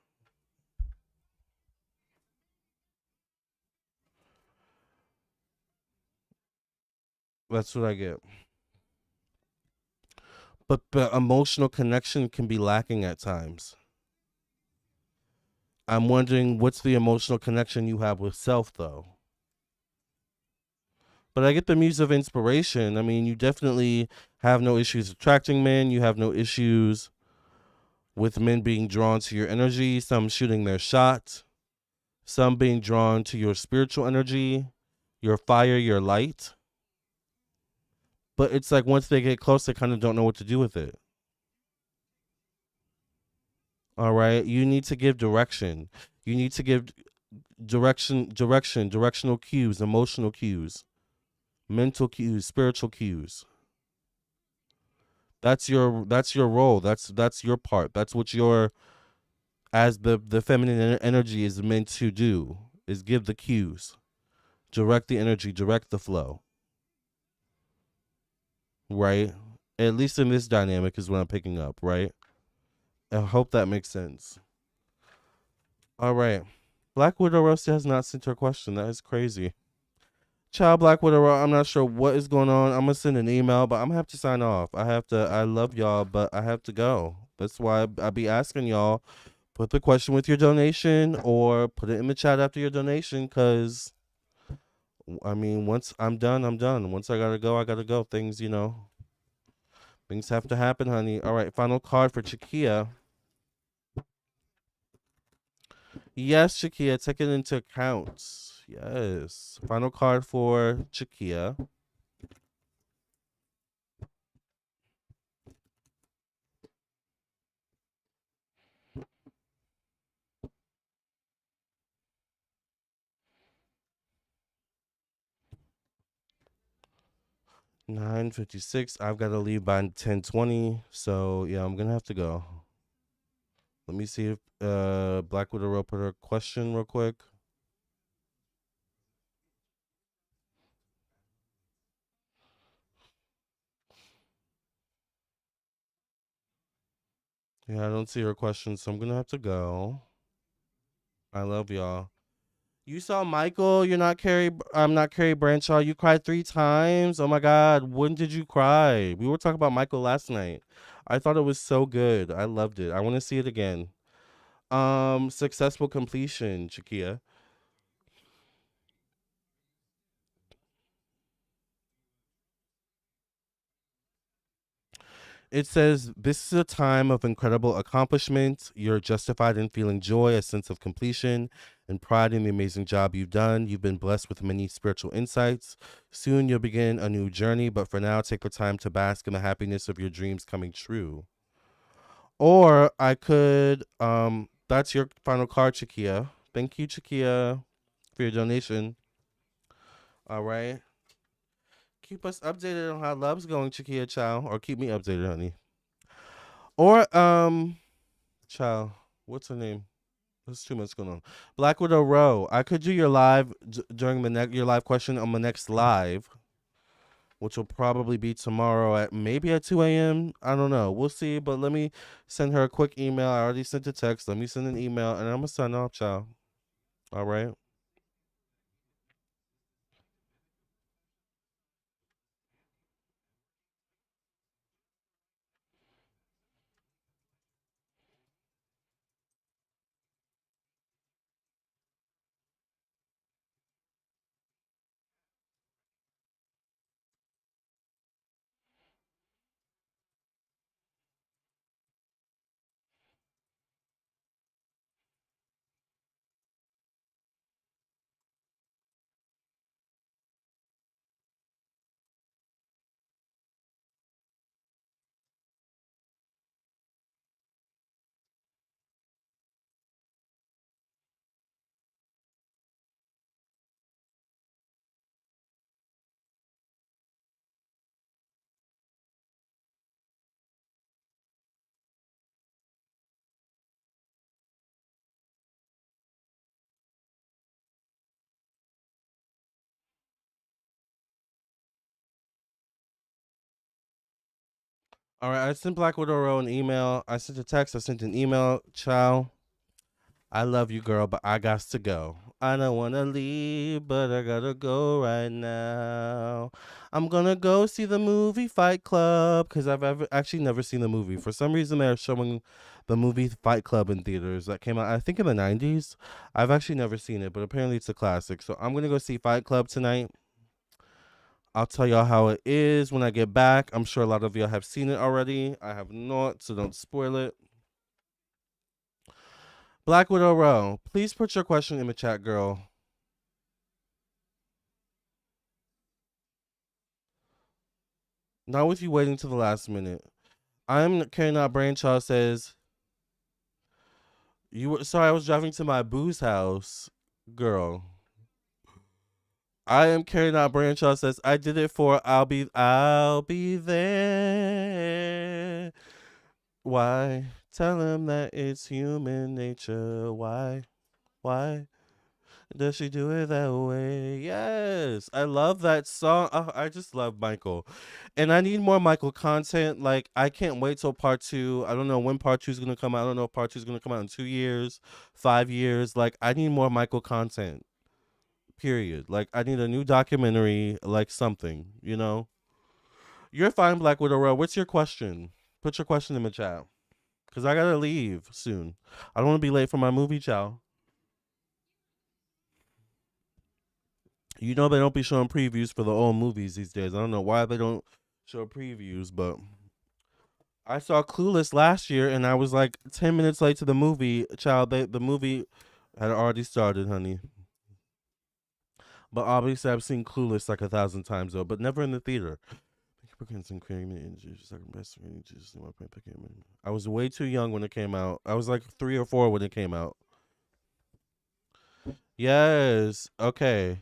That's what I get. But emotional connection can be lacking at times. I'm wondering what's the emotional connection you have with self though. But I get the muse of inspiration. I mean, you definitely have no issues attracting men. You have no issues with men being drawn to your energy, some shooting their shot, some being drawn to your spiritual energy, your fire, your light. But it's like once they get close, they kind of don't know what to do with it. All right. You need to give direction. You need to give directional cues, emotional cues, mental cues, spiritual cues. That's your role. That's your part. That's what your as the feminine energy is meant to do is give the cues, direct the energy, direct the flow, right? At least in this dynamic is what I'm picking up, right? I hope that makes sense. All right. Black Widow Roasty has not sent her question. That is crazy. Child Black Widow, I'm not sure what is going on. I'm gonna send an email, but I'm gonna have to sign off. I have to. I love y'all, but I have to go. That's why I be asking y'all. Put the question with your donation, or put it in the chat after your donation. Cause I mean, once I'm done, I'm done. Once I gotta go, I gotta go. Things, things have to happen, honey. All right, final card for Chaquia. Yes, Chaquia, take it into account. Yes, final card for Chaquia. 9:56. I've got to leave by 10:20. So yeah, I'm gonna have to go. Let me see if Black Widow put her question real quick. Yeah, I don't see her question, so I'm gonna have to go. I love y'all. You saw Michael. You're not Carrie. I'm not Carrie Bradshaw. You cried 3 times. Oh my God. When did you cry? We were talking about Michael last night. I thought it was so good. I loved it. I want to see it again. Successful completion, Chakia. It says, this is a time of incredible accomplishment. You're justified in feeling joy, a sense of completion, and pride in the amazing job you've done. You've been blessed with many spiritual insights. Soon you'll begin a new journey, but for now, take the time to bask in the happiness of your dreams coming true. Or I could, that's your final card, Chakia. Thank you, Chakia, for your donation. All right. Keep us updated on how love's going, Chakia Chow, or keep me updated, honey. Or, Child, what's her name? There's too much going on. Black Widow Row. I could do your live during your live question on the next live, which will probably be tomorrow at maybe at 2 a.m. I don't know. We'll see. But let me send her a quick email. I already sent a text. Let me send an email, and I'm gonna sign off, child. All right. All right, I sent Black Widow an email. I sent a text. I sent an email. Ciao. I love you, girl, but I got to go. I don't want to leave, but I gotta go right now. I'm gonna go see the movie Fight Club because actually never seen the movie. For some reason, they're showing the movie Fight Club in theaters that came out, I think, in the 90s. I've actually never seen it, but apparently it's a classic. So I'm gonna go see Fight Club tonight. I'll tell y'all how it is when I get back. I'm sure a lot of y'all have seen it already. I have not, so don't spoil it. Black Widow Row, please put your question in the chat, girl. Not with you waiting to the last minute. I'm carrying out Branchaw says, you were sorry, I was driving to my boo's house. Girl. I am carrying out Branchaw says, I did it for I'll be there. Why? Tell him that it's human nature. Why? Why? Does she do it that way? Yes. I love that song. Oh, I just love Michael. And I need more Michael content. Like, I can't wait till part two. I don't know when part two is going to come out. I don't know if part two is going to come out in 2 years, 5 years. Like, I need more Michael content. Period. Like, I need a new documentary, like something, you know? You're fine, Black Widow Row. What's your question? Put your question in the chat. Because I got to leave soon. I don't want to be late for my movie, chow. You know they don't be showing previews for the old movies these days. I don't know why they don't show previews, but I saw Clueless last year and I was like 10 minutes late to the movie. Child, the movie had already started, honey. But obviously I've seen Clueless like 1,000 times though, but never in the theater. I was way too young when it came out. I was like 3 or 4 when it came out. Yes. Okay.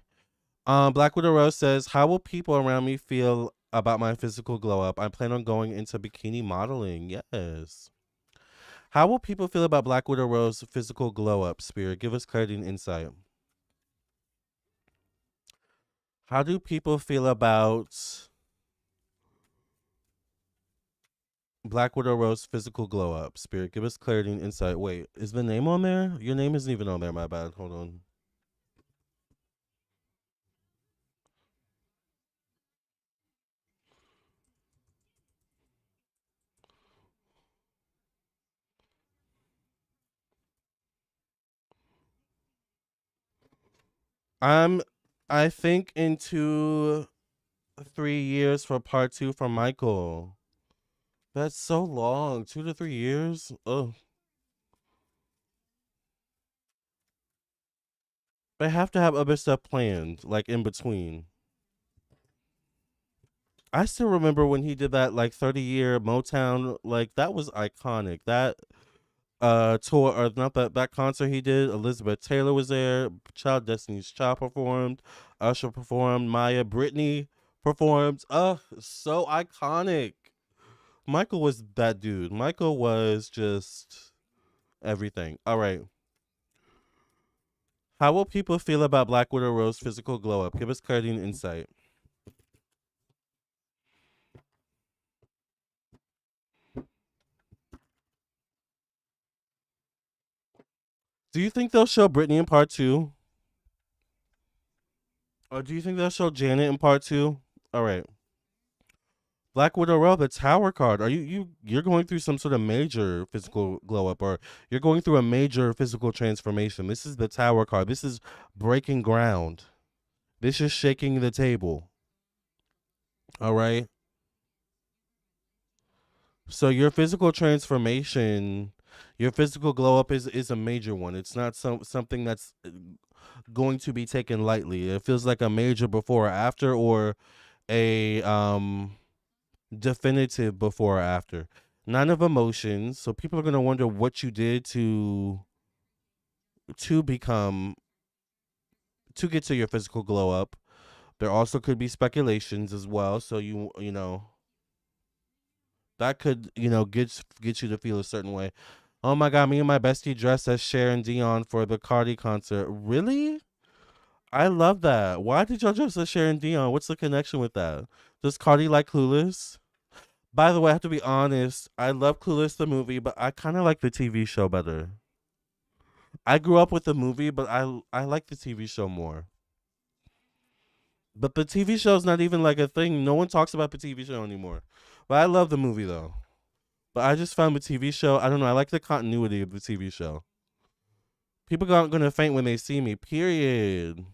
Black Widow Rose says, how will people around me feel about my physical glow up? I plan on going into bikini modeling. Yes. How will people feel about Black Widow Rose's physical glow up, Spirit? Give us clarity and insight. How do people feel about Black Widow Rose's physical glow up, Spirit? Give us clarity and insight. Wait, is the name on there? Your name isn't even on there, my bad. Hold on. I'm I think in 2-3 years for part two for Michael. That's so long. 2 to 3 years? Oh. They have to have other stuff planned, like in between. I still remember when he did that like 30-year Motown, like that was iconic. That tour or not that concert he did, Elizabeth Taylor was there, Child Destiny's Child performed, Usher performed, Maya Brittany performed. So iconic. Michael was that dude. Michael was just everything. All right. How will people feel about Black Widow Rose's physical glow up? Give us clarity and insight. Do you think they'll show Brittany in part two? Or do you think they'll show Janet in part two? All right. Black Widow Row, the Tower card. Are you're going through some sort of major physical glow up, or you're going through a major physical transformation? This is the Tower card. This is breaking ground. This is shaking the table. All right. So your physical transformation, your physical glow up is a major one. It's not something that's going to be taken lightly. It feels like a major before or after, or a definitive before or after. None of emotions. So people are gonna wonder what you did become to get to your physical glow up. There also could be speculations as well. So you know that could get you to feel a certain way. Oh my god, me and my bestie dressed as Sharon Dion for the Cardi concert. Really? I love that. Why did y'all dress as Sharon Dion? What's the connection with that? Does Cardi like Clueless? By the way, I have to be honest. I love Clueless the movie, but I kind of like the TV show better. I grew up with the movie, but I like the TV show more. But the TV show's not even like a thing. No one talks about the TV show anymore. But I love the movie though. But I just found the TV show. I don't know. I like the continuity of the TV show. People aren't gonna faint when they see me. Period.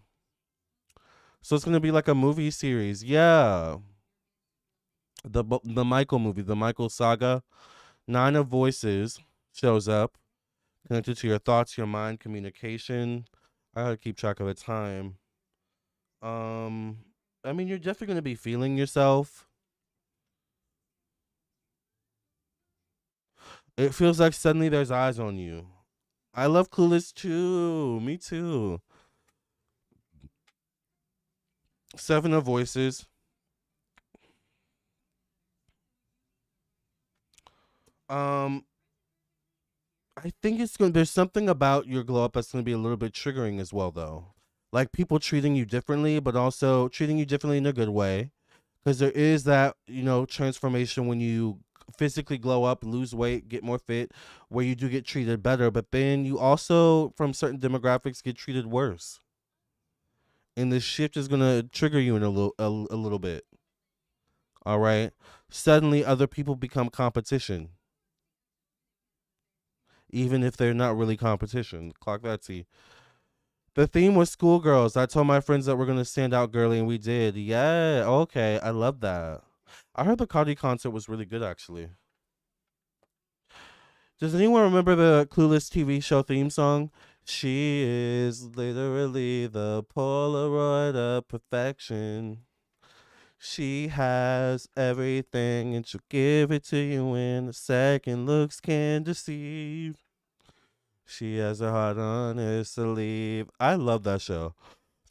So it's gonna be like a movie series. Yeah, the Michael movie, the Michael saga. Nine of Voices shows up, connected to your thoughts, your mind, communication. I gotta keep track of the time. Um, I mean, you're definitely gonna be feeling yourself. It feels like suddenly there's eyes on you. I love Clueless too. Me too. Seven of Voices. Um, I think it's gonna. There's something about your glow up that's gonna be a little bit triggering as well, though. Like people treating you differently, but also treating you differently in a good way. Because there is that transformation when you physically glow up, lose weight, get more fit, where you do get treated better. But then you also, from certain demographics, get treated worse. And this shift is gonna trigger you in a little bit. All right. Suddenly, other people become competition, even if they're not really competition. Clock that T. The theme was schoolgirls. I told my friends that we're gonna stand out girly, and we did. Yeah, okay, I love that. I heard the Cardi concert was really good, actually. Does anyone remember the Clueless TV show theme song? She is literally the Polaroid of perfection. She has everything, and she'll give it to you in a second. Looks can deceive. She has a heart on her sleeve. I love that show.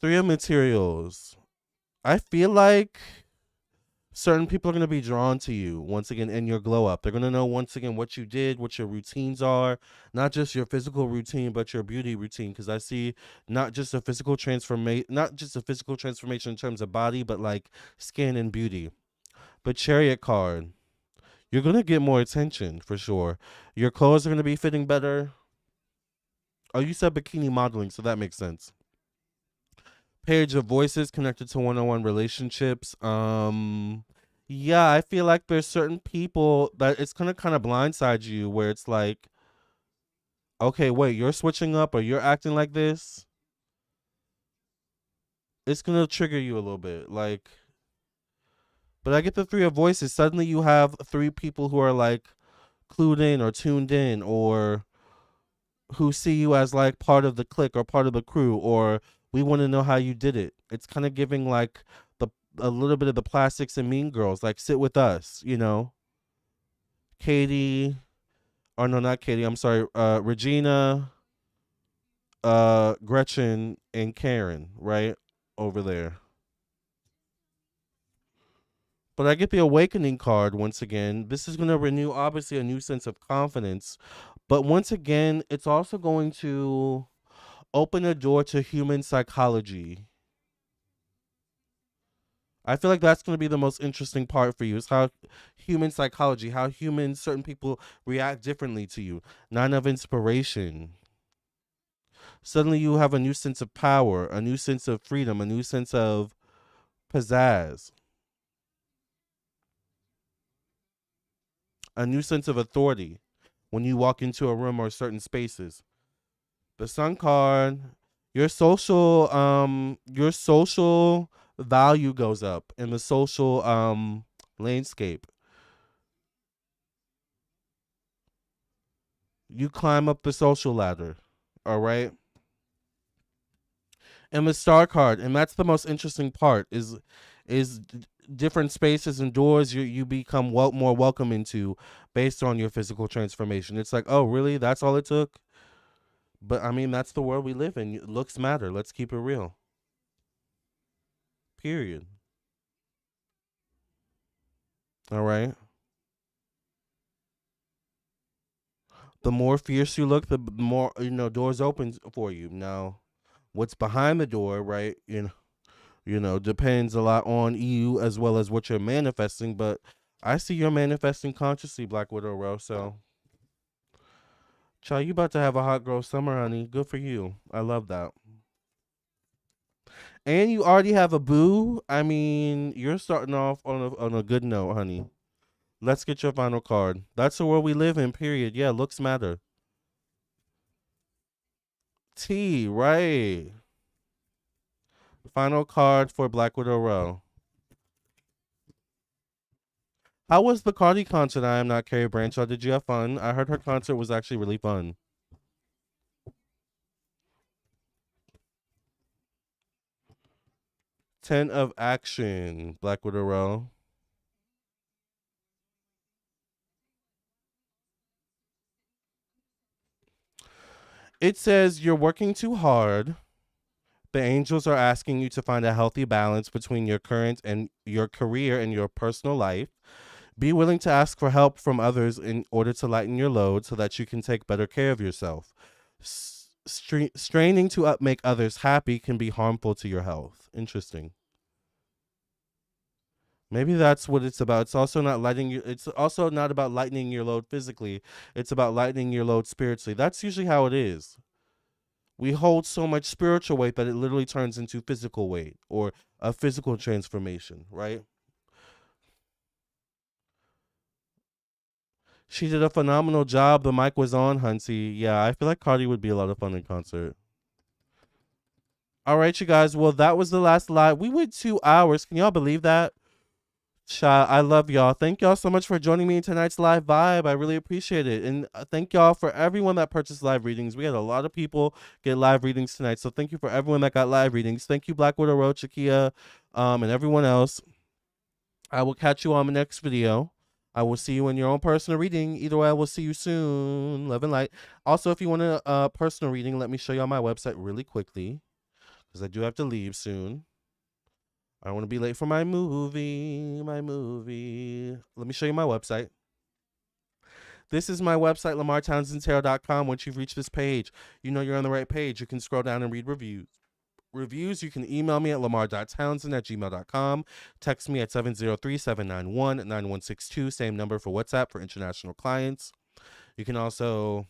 Three of Materials. I feel like certain people are going to be drawn to you once again in your glow up. They're going to know once again what you did, what your routines are, not just your physical routine, but your beauty routine. Because I see not just a physical transformation in terms of body, but like skin and beauty. But Chariot card, you're going to get more attention for sure. Your clothes are going to be fitting better. Oh, you said bikini modeling, so that makes sense. Page of Voices connected to one-on-one relationships. Yeah, I feel like there's certain people that it's gonna kind of blindside you where it's like, okay, wait, you're switching up or you're acting like this. It's gonna trigger you a little bit, like. But I get the Three of Voices. Suddenly, you have three people who are like clued in or tuned in, or who see you as like part of the clique or part of the crew, or we want to know how you did it. It's kind of giving like the a little bit of the Plastics and Mean Girls, like sit with us. Katie, or no, not Katie. I'm sorry, Regina, Gretchen, and Karen, right over there. But I get the Awakening card once again. This is going to renew, obviously, a new sense of confidence. But once again, it's also going to open a door to human psychology. I feel like that's going to be the most interesting part for you is how human psychology, how certain people react differently to you. Nine of Inspiration. Suddenly you have a new sense of power, a new sense of freedom, a new sense of pizzazz, a new sense of authority when you walk into a room or certain spaces. The Sun card, your social value goes up in the social landscape. You climb up the social ladder. All right. And the Star card, and that's the most interesting part is different spaces and doors you become more welcome into based on your physical transformation. It's like, oh really, that's all it took? But I mean, that's the world we live in. Looks matter. Let's keep it real. Period. All right. The more fierce you look, the more doors open for you. Now, what's behind the door, right? Depends a lot on you as well as what you're manifesting. But I see you're manifesting consciously, Black Widow Row. So, child, you about to have a hot girl summer, honey. Good for you. I love that. And you already have a boo. I mean, you're starting off on a good note, honey. Let's get your final card. That's the world we live in, period. Yeah, looks matter. T, right. Final card for Black Widow Row. How was the Cardi concert? I am not Carrie Bradshaw. Did you have fun? I heard her concert was actually really fun. 10 of action, Black Widow Row. It says you're working too hard. The angels are asking you to find a healthy balance between your current and your career and your personal life. Be willing to ask for help from others in order to lighten your load so that you can take better care of yourself. Straining to make others happy can be harmful to your health. Interesting. Maybe that's what it's about. It's also not lightening you. It's also not about lightening your load physically. It's about lightening your load spiritually. That's usually how it is. We hold so much spiritual weight that it literally turns into physical weight or a physical transformation, right? She did a phenomenal job. The mic was on, Hunty. Yeah, I feel like Cardi would be a lot of fun in concert. All right, you guys. Well, that was the last live. We went 2 hours. Can y'all believe that? Child, I love y'all. Thank y'all so much for joining me in tonight's live vibe. I really appreciate it. And thank y'all for everyone that purchased live readings. We had a lot of people get live readings tonight. So thank you for everyone that got live readings. Thank you, Black Widow Road, Chaquia, and everyone else. I will catch you on the next video. I will see you in your own personal reading. Either way, I will see you soon. Love and light. Also, if you want a personal reading, let me show you on my website really quickly because I do have to leave soon. I don't want to be late for my movie. Let me show you my website. This is my website, LamarrTownsendTarot.com. Once you've reached this page, you know you're on the right page. You can scroll down and read reviews. You can email me at lamar.townsend@gmail.com. Text me at 703-791-9162. Same number for WhatsApp for international clients. You can also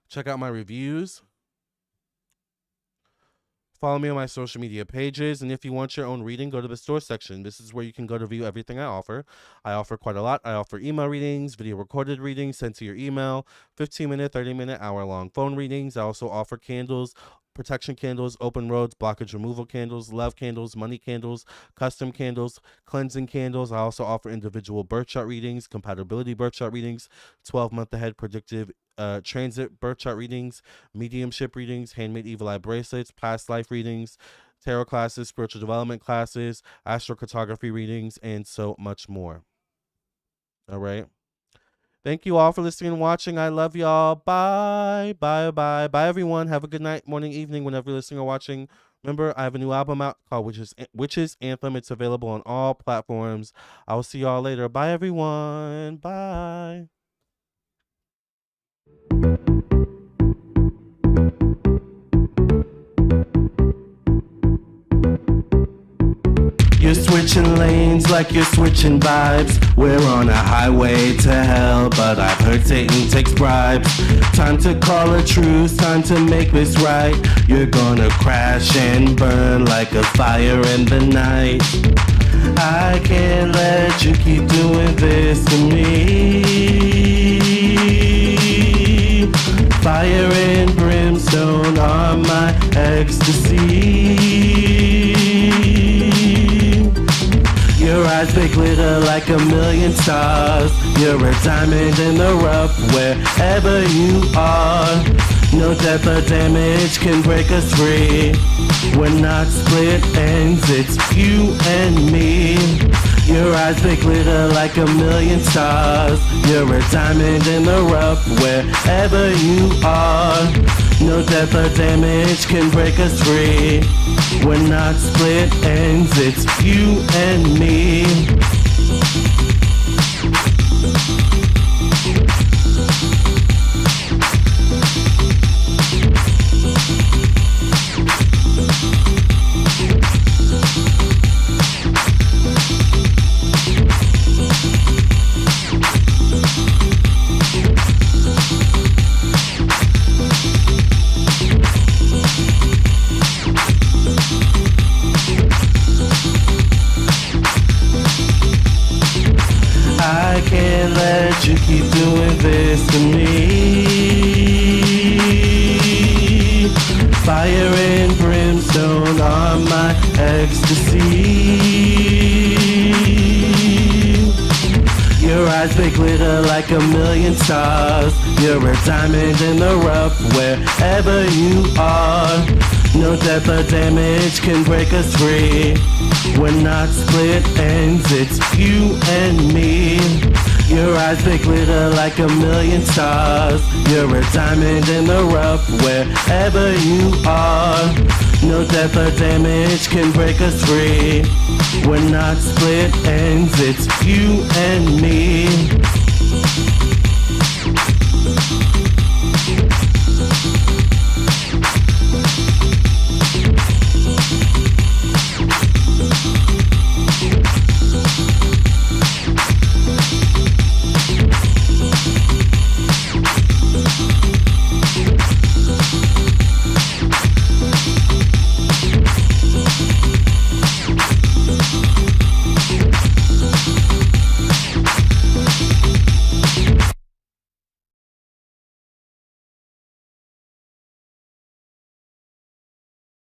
check out my reviews. Follow me on my social media pages, and if you want your own reading, go to the store section. This is where you can go to view everything I offer. I offer quite a lot. I offer email readings, video recorded readings sent to your email, 15-minute, 30-minute, hour-long phone readings. I also offer candles, protection candles, open roads, blockage removal candles, love candles, money candles, custom candles, cleansing candles. I also offer individual birth chart readings, compatibility birth chart readings, 12-month ahead predictive transit birth chart readings, mediumship readings, handmade evil eye bracelets, past life readings, tarot classes, spiritual development classes, astrocartography readings, and so much more. All right. Thank you all for listening and watching. I love y'all. Bye. Bye, everyone. Have a good night, morning, evening, whenever you're listening or watching. Remember, I have a new album out called Witches Anthem. It's available on all platforms. I will see y'all later. Bye, everyone. Bye. You're switching lanes like you're switching vibes. We're on a highway to hell, but I've heard Satan takes bribes. Time to call a truce, time to make this right. You're gonna crash and burn like a fire in the night. I can't let you keep doing this to me. Fire and brimstone are my ecstasy. Your eyes, they glitter like a million stars. You're a diamond in the rough wherever you are. No death or damage can break us free. We're not split ends, it's you and me. Your eyes, they glitter like a million stars. You're a diamond in the rough wherever you are. No death or damage can break us free. We're not split ends, it's you and me. can't let you keep doing this to me. Fire and brimstone on my ecstasy. Your eyes, they glitter like a million stars. You're a diamond in the rough wherever you are. No depth or damage can break us free. We're not split ends, it's you and me. Your eyes, they glitter like a million stars. You're a diamond in the rough wherever you are. No depth or damage can break us free. We're not split ends, it's you and me.